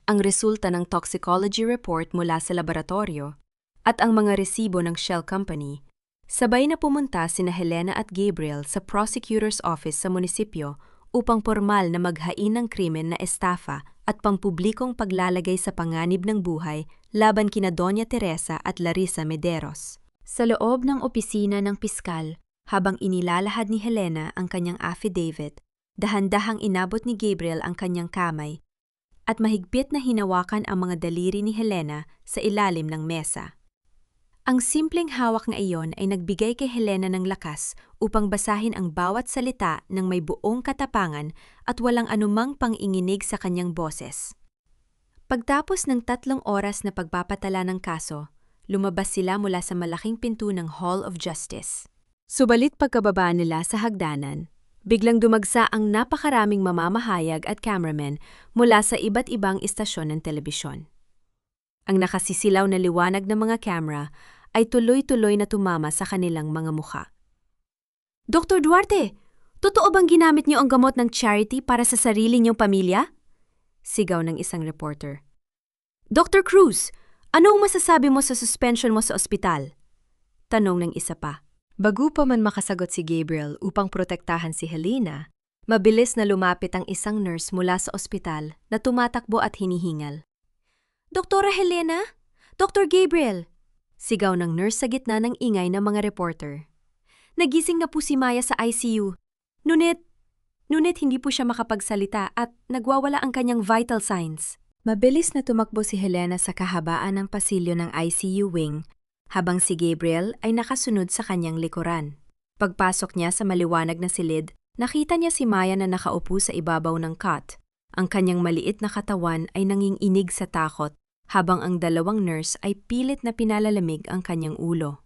ang resulta ng toxicology report mula sa laboratorio, at ang mga resibo ng Shell Company. Sabay na pumunta sina Helena at Gabriel sa prosecutor's office sa munisipyo upang formal na maghain ng krimen na estafa at pampublikong paglalagay sa panganib ng buhay laban kina Doña Teresa at Larissa Medeiros. Sa loob ng opisina ng piskal, habang inilalahad ni Helena ang kanyang affidavit, dahan-dahang inabot ni Gabriel ang kanyang kamay at mahigpit na hinawakan ang mga daliri ni Helena sa ilalim ng mesa. Ang simpleng hawak na iyon ay nagbigay kay Helena ng lakas upang basahin ang bawat salita ng may buong katapangan at walang anumang panginginig sa kanyang boses. Pagtapos ng 3 oras na pagpapatala ng kaso, lumabas sila mula sa malaking pinto ng Hall of Justice. Subalit pagkababa nila sa hagdanan, biglang dumagsa ang napakaraming mamamahayag at cameramen mula sa iba't ibang istasyon ng telebisyon. Ang nakasisilaw na liwanag ng mga camera ay tuloy-tuloy na tumama sa kanilang mga mukha. Dr. Duarte, totoo bang ginamit niyo ang gamot ng charity para sa sarili niyong pamilya? Sigaw ng isang reporter. Dr. Cruz, anong masasabi mo sa suspension mo sa ospital? Tanong ng isa pa. Bago pa man makasagot si Gabriel upang protektahan si Helena, mabilis na lumapit ang isang nurse mula sa ospital na tumatakbo at hinihingal. Doktora Helena? Dr. Gabriel! Sigaw ng nurse sa gitna ng ingay ng mga reporter. Nagising na po si Maya sa ICU. Ngunit hindi po siya makapagsalita at nagwawala ang kanyang vital signs. Mabilis na tumakbo si Helena sa kahabaan ng pasilyo ng ICU wing, habang si Gabriel ay nakasunod sa kanyang likuran. Pagpasok niya sa maliwanag na silid, nakita niya si Maya na nakaupo sa ibabaw ng cot. Ang kanyang maliit na katawan ay nanginginig sa takot, habang ang dalawang nurse ay pilit na pinalalamig ang kanyang ulo.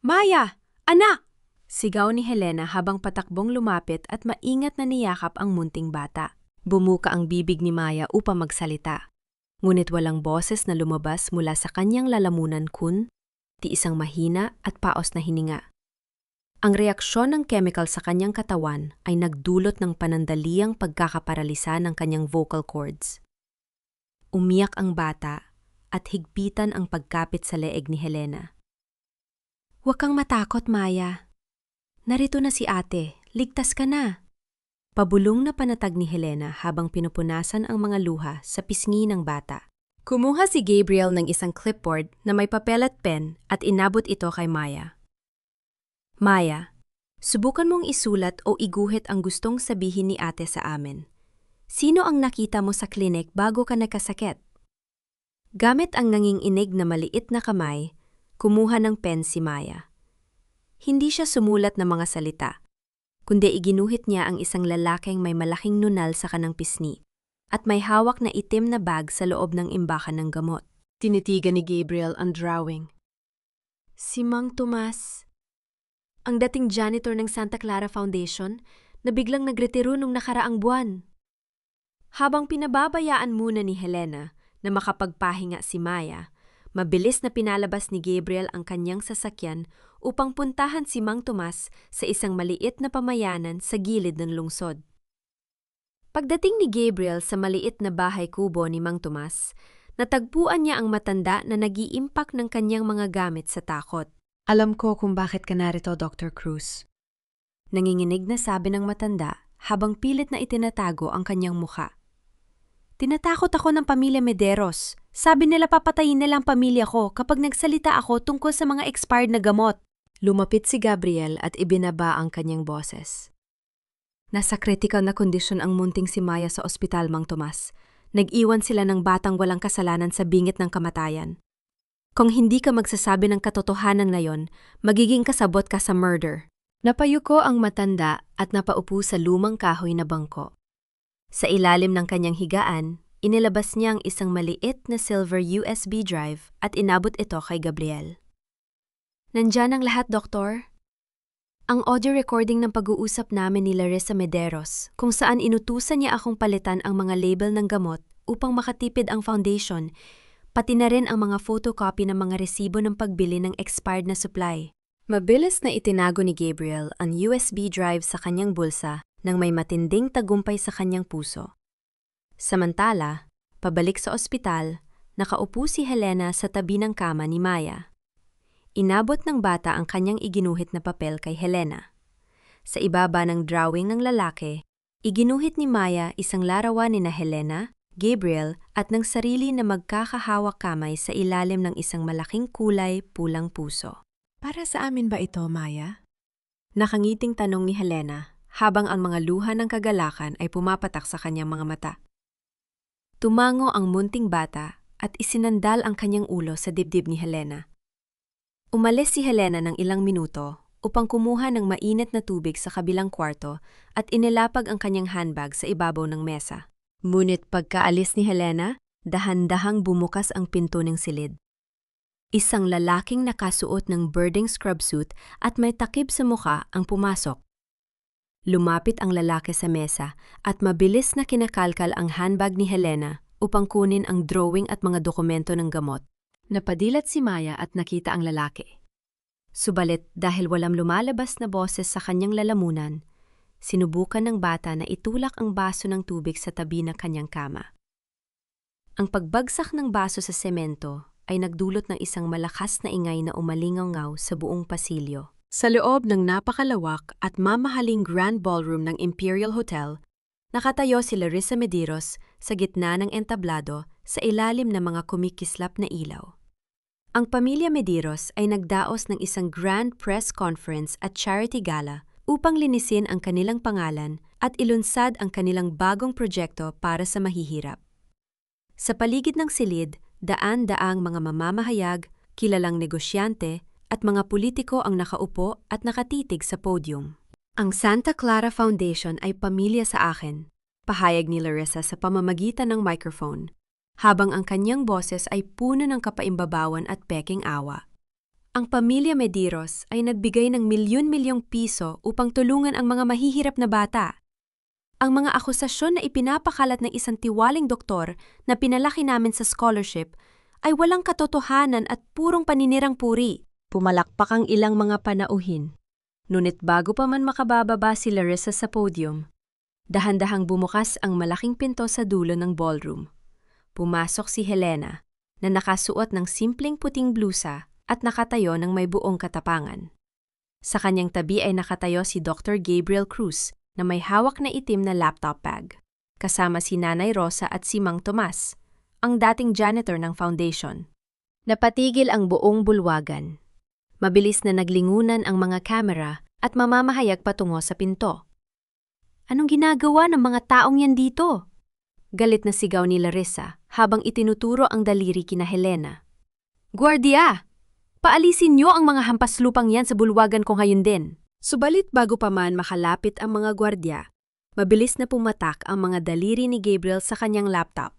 Maya! Anak! Sigaw ni Helena habang patakbong lumapit at maingat na niyakap ang munting bata. Bumuka ang bibig ni Maya upang magsalita. Ngunit walang boses na lumabas mula sa kanyang lalamunan kundi isang mahina at paos na hininga. Ang reaksyon ng chemical sa kanyang katawan ay nagdulot ng panandaliang pagkakaparalisa ng kanyang vocal cords. Umiyak ang bata at higpitan ang pagkapit sa leeg ni Helena. "Huwag kang matakot, Maya. Narito na si ate, ligtas ka na." Pabulong na panatag ni Helena habang pinupunasan ang mga luha sa pisngi ng bata. Kumuha si Gabriel ng isang clipboard na may papel at pen at inabot ito kay Maya. "Maya, subukan mong isulat o iguhit ang gustong sabihin ni ate sa amin. Sino ang nakita mo sa klinik bago ka nagkasakit?" Gamit ang nanginginig na maliit na kamay, kumuha ng pen si Maya. Hindi siya sumulat ng mga salita, kundi iginuhit niya ang isang lalaking may malaking nunal sa kanang pisngi at may hawak na itim na bag sa loob ng imbakan ng gamot. Tinitigan ni Gabriel ang drawing. Si Mang Tomas, ang dating janitor ng Santa Clara Foundation na biglang nagretiro nung nakaraang buwan. Habang pinababayaan muna ni Helena na makapagpahinga si Maya, mabilis na pinalabas ni Gabriel ang kanyang sasakyan upang puntahan si Mang Tomas sa isang maliit na pamayanan sa gilid ng lungsod. Pagdating ni Gabriel sa maliit na bahay kubo ni Mang Tomas, natagpuan niya ang matanda na nag-iimpak ng kanyang mga gamit sa takot. "Alam ko kung bakit ka narito, Dr. Cruz." Nanginginig na sabi ng matanda habang pilit na itinatago ang kanyang mukha. "Tinatakot ako ng pamilya Mederos. Sabi nila papatayin nila ang pamilya ko kapag nagsalita ako tungkol sa mga expired na gamot." Lumapit si Gabriel at ibinaba ang kanyang boses. "Nasa critical na kondisyon ang munting si Maya sa ospital, Mang Tomas. Nag-iwan sila ng batang walang kasalanan sa bingit ng kamatayan. Kung hindi ka magsasabi ng katotohanan ngayon, magiging kasabot ka sa murder." Napayuko ang matanda at napaupo sa lumang kahoy na bangko. Sa ilalim ng kanyang higaan, inilabas niya ang isang maliit na silver USB drive at inabot ito kay Gabriel. "Nandyan ang lahat, Doktor. Ang audio recording ng pag-uusap namin ni Larissa Mederos kung saan inutusan niya akong palitan ang mga label ng gamot upang makatipid ang foundation, pati na rin ang mga photocopy ng mga resibo ng pagbili ng expired na supply." Mabilis na itinago ni Gabriel ang USB drive sa kanyang bulsa nang may matinding tagumpay sa kanyang puso. Samantala, pabalik sa ospital, nakaupo si Helena sa tabi ng kama ni Maya. Inabot ng bata ang kanyang iginuhit na papel kay Helena. Sa ibaba ng drawing ng lalaki, iginuhit ni Maya isang larawan ni Helena, Gabriel at ng sarili na magkakahawak kamay sa ilalim ng isang malaking kulay pulang puso. "Para sa amin ba ito, Maya?" Nakangiting tanong ni Helena habang ang mga luha ng kagalakan ay pumapatak sa kanyang mga mata. Tumango ang munting bata at isinandal ang kanyang ulo sa dibdib ni Helena. Umalis si Helena ng ilang minuto upang kumuha ng mainit na tubig sa kabilang kwarto at inilapag ang kanyang handbag sa ibabaw ng mesa. Ngunit pagkaalis ni Helena, dahan-dahang bumukas ang pinto ng silid. Isang lalaking nakasuot ng birding scrub suit at may takip sa mukha ang pumasok. Lumapit ang lalaki sa mesa at mabilis na kinakalkal ang handbag ni Helena upang kunin ang drawing at mga dokumento ng gamot. Napadilat si Maya at nakita ang lalaki. Subalit dahil walang lumalabas na boses sa kanyang lalamunan, sinubukan ng bata na itulak ang baso ng tubig sa tabi ng kanyang kama. Ang pagbagsak ng baso sa semento ay nagdulot ng isang malakas na ingay na umalingaw-ngaw sa buong pasilyo. Sa loob ng napakalawak at mamahaling grand ballroom ng Imperial Hotel, nakatayo si Larissa Mederos sa gitna ng entablado sa ilalim ng mga kumikislap na ilaw. Ang pamilya Mederos ay nagdaos ng isang grand press conference at charity gala upang linisin ang kanilang pangalan at ilunsad ang kanilang bagong proyekto para sa mahihirap. Sa paligid ng silid, daan-daang mga mamamahayag, kilalang negosyante, at mga politiko ang nakaupo at nakatitig sa podium. Ang Santa Clara Foundation ay pamilya sa akin, pahayag ni Larissa sa pamamagitan ng microphone, habang ang kanyang boses ay puno ng kapaimbabawan at peking awa. Ang pamilya Medeiros ay nagbigay ng milyon-milyong piso upang tulungan ang mga mahihirap na bata. Ang mga akusasyon na ipinapakalat ng isang tiwaling doktor na pinalaki namin sa scholarship ay walang katotohanan at purong paninirang puri. Pumalakpak ang ilang mga panauhin. Ngunit bago pa man makabababa si Larissa sa podium, dahan-dahang bumukas ang malaking pinto sa dulo ng ballroom. Pumasok si Helena, na nakasuot ng simpleng puting blusa at nakatayo ng may buong katapangan. Sa kanyang tabi ay nakatayo si Dr. Gabriel Cruz na may hawak na itim na laptop bag, kasama si Nanay Rosa at si Mang Tomas, ang dating janitor ng foundation. Napatigil ang buong bulwagan. Mabilis na naglingunan ang mga kamera at mamamahayag patungo sa pinto. Anong ginagawa ng mga taong yan dito? Galit na sigaw ni Larissa habang itinuturo ang daliri kina Helena. Guardia! Paalisin niyo ang mga hampaslupang yan sa bulwagan ko ngayon din. Subalit bago pa man makalapit ang mga gwardiya, mabilis na pumatak ang mga daliri ni Gabriel sa kanyang laptop.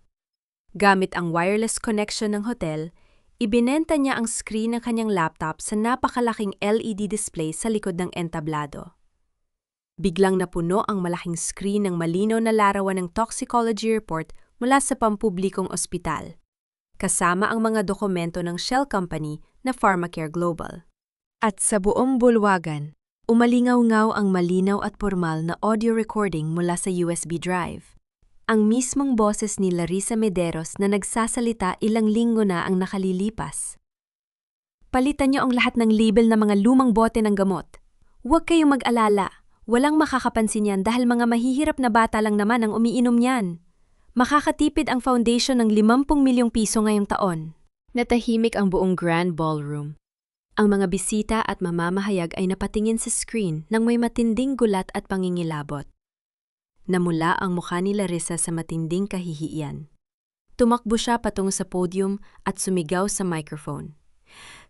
Gamit ang wireless connection ng hotel, ibinenta niya ang screen ng kanyang laptop sa napakalaking LED display sa likod ng entablado. Biglang napuno ang malaking screen ng malinaw na larawan ng toxicology report mula sa pampublikong ospital, kasama ang mga dokumento ng shell company na Pharmacare Global. At sa buong bulwagan, umalingaw-ngaw ang malinaw at formal na audio recording mula sa USB drive. Ang mismong boses ni Larissa Medeiros na nagsasalita ilang linggo na ang nakalilipas. Palitan niyo ang lahat ng label na mga lumang bote ng gamot. Huwag kayong mag-alala. Walang makakapansin yan dahil mga mahihirap na bata lang naman ang umiinom niyan. Makakatipid ang foundation ng 50 milyong piso ngayong taon. Natahimik ang buong grand ballroom. Ang mga bisita at mamamahayag ay napatingin sa screen nang may matinding gulat at pangingilabot. Namula ang mukha ni Larissa sa matinding kahihiyan. Tumakbo siya patungo sa podium at sumigaw sa microphone.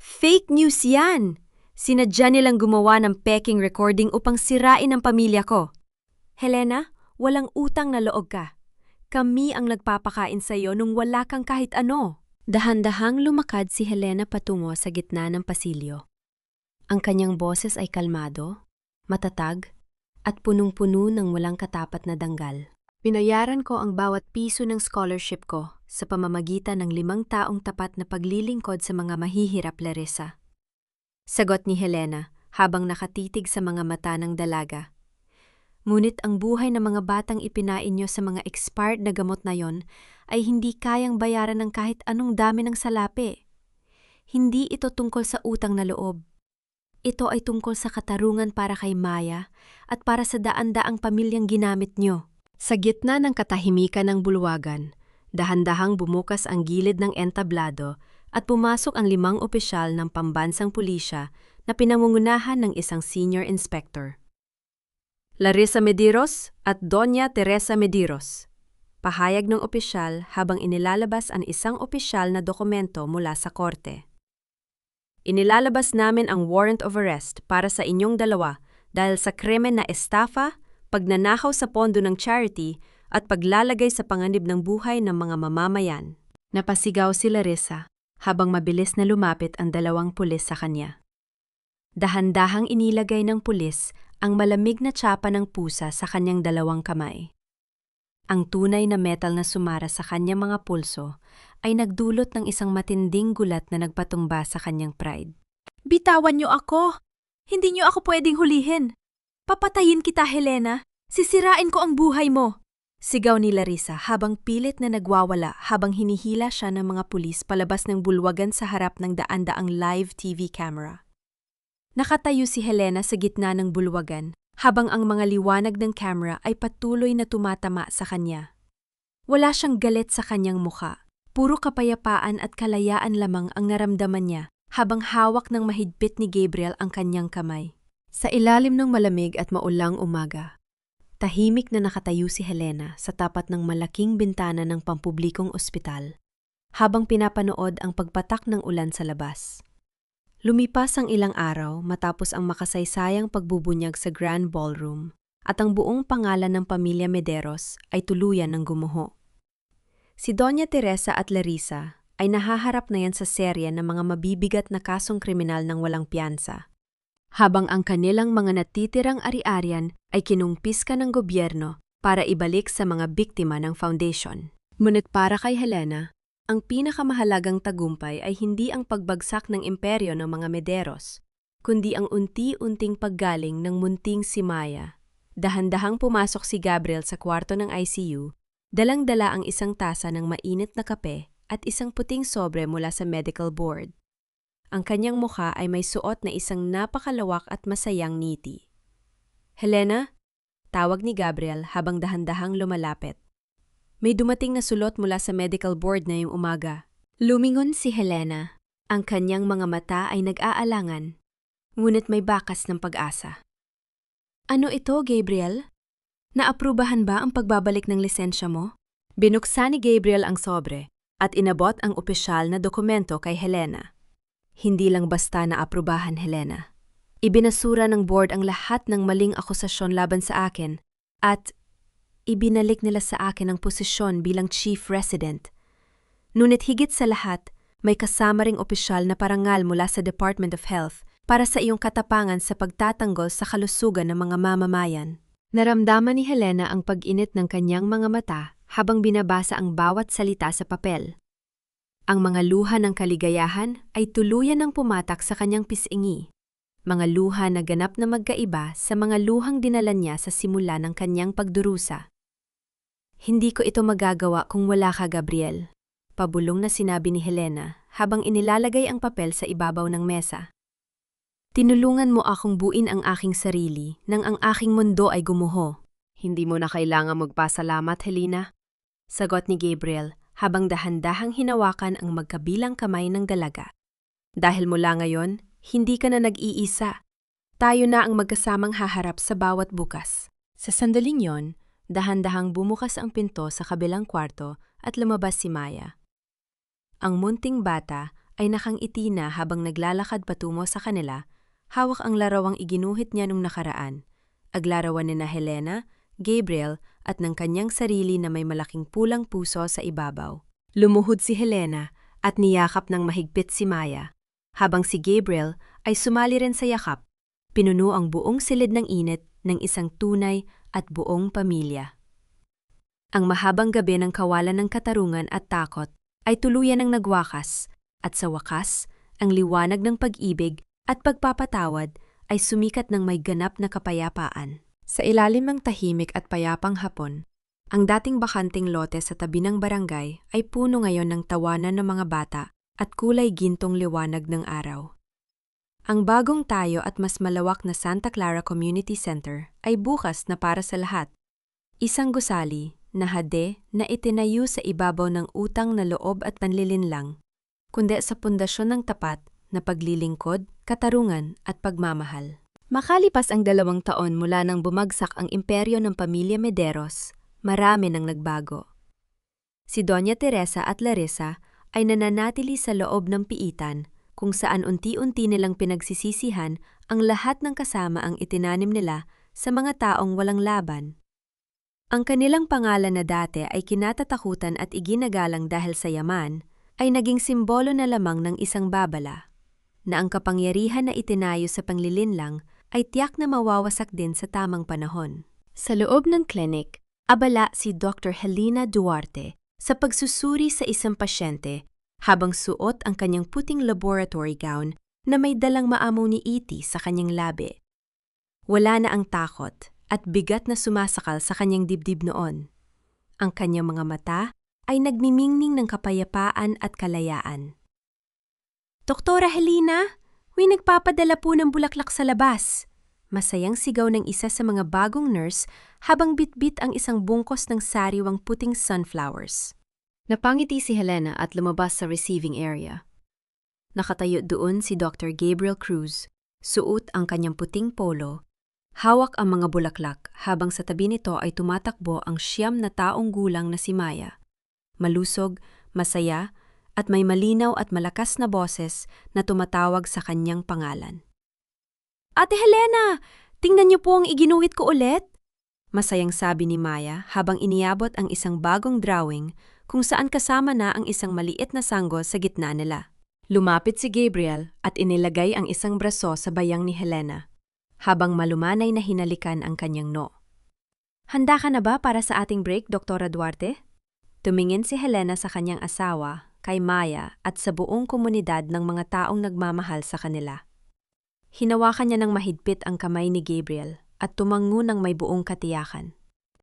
Fake news yan! Sinadya nilang gumawa ng peking recording upang sirain ang pamilya ko. Helena, walang utang na loob ka. Kami ang nagpapakain sa iyo nung wala kang kahit ano. Dahan-dahang lumakad si Helena patungo sa gitna ng pasilyo. Ang kanyang boses ay kalmado, matatag, at punong-puno ng walang katapat na danggal. Binayaran ko ang bawat piso ng scholarship ko sa pamamagitan ng 5 taong tapat na paglilingkod sa mga mahihirap, Larissa. Sagot ni Helena habang nakatitig sa mga mata ng dalaga. Ngunit ang buhay ng mga batang ipinain niyo sa mga expired na gamot na yon ay hindi kayang bayaran ng kahit anong dami ng salapi. Hindi ito tungkol sa utang na loob. Ito ay tungkol sa katarungan para kay Maya at para sa daan-daang pamilyang ginamit niyo. Sa gitna ng katahimikan ng bulwagan, dahan-dahang bumukas ang gilid ng entablado at pumasok ang 5 opisyal ng pambansang pulisya na pinangungunahan ng isang senior inspector. Larissa Medeiros at Doña Teresa Medeiros. Pahayag ng opisyal habang inilalabas ang isang opisyal na dokumento mula sa korte. Inilalabas namin ang warrant of arrest para sa inyong dalawa dahil sa krimen na estafa, pagnanakaw sa pondo ng charity at paglalagay sa panganib ng buhay ng mga mamamayan. Napasigaw si Larissa habang mabilis na lumapit ang 2 pulis sa kanya. Dahan-dahang inilagay ng pulis ang malamig na tsapa ng pusa sa kanyang 2 kamay. Ang tunay na metal na sumara sa kanyang mga pulso ay nagdulot ng isang matinding gulat na nagpatumba sa kanyang pride. Bitawan niyo ako! Hindi niyo ako pwedeng hulihin! Papatayin kita, Helena! Sisirain ko ang buhay mo! Sigaw ni Larissa habang pilit na nagwawala habang hinihila siya ng mga pulis palabas ng bulwagan sa harap ng daan-daang live TV camera. Nakatayo si Helena sa gitna ng bulwagan habang ang mga liwanag ng camera ay patuloy na tumatama sa kanya. Wala siyang galit sa kanyang mukha. Puro kapayapaan at kalayaan lamang ang naramdaman niya habang hawak ng mahigpit ni Gabriel ang kanyang kamay. Sa ilalim ng malamig at maulang umaga, Tahimik na nakatayo si Helena sa tapat ng malaking bintana ng pampublikong ospital, habang pinapanood ang pagpatak ng ulan sa labas. Lumipas ang ilang araw matapos ang makasaysayang pagbubunyag sa Grand Ballroom at ang buong pangalan ng pamilya Mederos ay tuluyan ng gumuho. Si Doña Teresa at Larissa ay nahaharap na yan sa serye ng mga mabibigat na kasong kriminal ng walang piyansa, habang ang kanilang mga natitirang ari-arian ay kinumpiska ng gobyerno para ibalik sa mga biktima ng foundation. Ngunit para kay Helena, ang pinakamahalagang tagumpay ay hindi ang pagbagsak ng imperyo ng mga Mederos, kundi ang unti-unting paggaling ng munting si Maya. Dahan-dahang pumasok si Gabriel sa kwarto ng ICU, dalang-dala ang isang tasa ng mainit na kape at isang puting sobre mula sa medical board. Ang kanyang mukha ay may suot na isang napakalawak at masayang ngiti. "Helena?" Tawag ni Gabriel habang dahan-dahang lumalapit. May dumating na sulot mula sa medical board ngayong umaga. Lumingon si Helena. Ang kanyang mga mata ay nag-aalangan, ngunit may bakas ng pag-asa. "Ano ito, Gabriel? Naaprubahan ba ang pagbabalik ng lisensya mo?" Binuksan ni Gabriel ang sobre at inabot ang opisyal na dokumento kay Helena. "Hindi lang basta naaprubahan, Helena. Ibinasura ng board ang lahat ng maling akusasyon laban sa akin at ibinalik nila sa akin ang posisyon bilang chief resident. Ngunit higit sa lahat, may kasama ring opisyal na parangal mula sa Department of Health para sa iyong katapangan sa pagtatanggol sa kalusugan ng mga mamamayan." Naramdaman ni Helena ang pag-init ng kanyang mga mata habang binabasa ang bawat salita sa papel. Ang mga luha ng kaligayahan ay tuluyan ng pumatak sa kanyang pisngi. Mga luha na ganap na magkaiba sa mga luhang dinala niya sa simula ng kanyang pagdurusa. "Hindi ko ito magagawa kung wala ka, Gabriel," pabulong na sinabi ni Helena habang inilalagay ang papel sa ibabaw ng mesa. "Tinulungan mo akong buuin ang aking sarili nang ang aking mundo ay gumuho." "Hindi mo na kailangan magpasalamat, Helena," sagot ni Gabriel habang dahan-dahang hinawakan ang magkabilang kamay ng dalaga. "Dahil mula ngayon, hindi ka na nag-iisa. Tayo na ang magkasamang haharap sa bawat bukas." Sa sandaling yon, dahan-dahang bumukas ang pinto sa kabilang kwarto at lumabas si Maya. Ang munting bata ay nakangiti na habang naglalakad patungo sa kanila, hawak ang larawang iginuhit niya nung nakaraan, aglarawan ni na Helena, Gabriel at ng kanyang sarili na may malaking pulang puso sa ibabaw. Lumuhod si Helena at niyakap ng mahigpit si Maya, habang si Gabriel ay sumali rin sa yakap. Pinuno ang buong silid ng init ng isang tunay at buong pamilya. Ang mahabang gabi ng kawalan ng katarungan at takot ay tuluyan ng nagwakas, at sa wakas, ang liwanag ng pag-ibig at pagpapatawad ay sumikat ng may ganap na kapayapaan. Sa ilalim ng tahimik at payapang hapon, ang dating bakanting lote sa tabi ng barangay ay puno ngayon ng tawanan ng mga bata at kulay gintong liwanag ng araw. Ang bagong tayo at mas malawak na Santa Clara Community Center ay bukas na para sa lahat. Isang gusali na hade na itinayo sa ibabaw ng utang na loob at panlilinlang, kundi sa pundasyon ng tapat na paglilingkod, katarungan at pagmamahal. Makalipas ang 2 taon mula nang bumagsak ang imperyo ng pamilya Mederos, marami nang nagbago. Si Doña Teresa at Larissa ay nananatili sa loob ng piitan kung saan unti-unti nilang pinagsisisihan ang lahat ng kasama ang itinanim nila sa mga taong walang laban. Ang kanilang pangalan na dati ay kinatatakutan at iginagalang dahil sa yaman, ay naging simbolo na lamang ng isang babala, na ang kapangyarihan na itinayo sa panglilinlang ay tiyak na mawawasak din sa tamang panahon. Sa loob ng klinik, abala si Dr. Helena Duarte sa pagsusuri sa isang pasyente habang suot ang kanyang puting laboratory gown na may dalang maamo ni E.T. sa kanyang labi. Wala na ang takot at bigat na sumasakal sa kanyang dibdib noon. Ang kanyang mga mata ay nagmimingning ng kapayapaan at kalayaan. "Doktora Helena, may nagpapadala po ng bulaklak sa labas." Masayang sigaw ng isa sa mga bagong nurse habang bitbit ang isang bungkos ng sariwang puting sunflowers. Napangiti si Helena at lumabas sa receiving area. Nakatayo doon si Dr. Gabriel Cruz, suot ang kanyang puting polo, Hawak ang mga bulaklak habang sa tabi nito ay tumatakbo ang 9 na taong gulang na si Maya. Malusog, masaya, at may malinaw at malakas na boses na tumatawag sa kanyang pangalan. Ate Helena, tingnan niyo po ang iginuhit ko ulit. Masayang sabi ni Maya habang iniabot ang isang bagong drawing kung saan kasama na ang isang maliit na sanggol sa gitna nila. Lumapit si Gabriel at inilagay ang isang braso sa bayang ni Helena, habang malumanay na hinalikan ang kanyang noo. Handa ka na ba para sa ating break, Dr. Duarte? Tumingin si Helena sa kanyang asawa, kay Maya at sa buong komunidad ng mga taong nagmamahal sa kanila. Hinawakan niya ng mahigpit ang kamay ni Gabriel at tumango ng may buong katiyakan.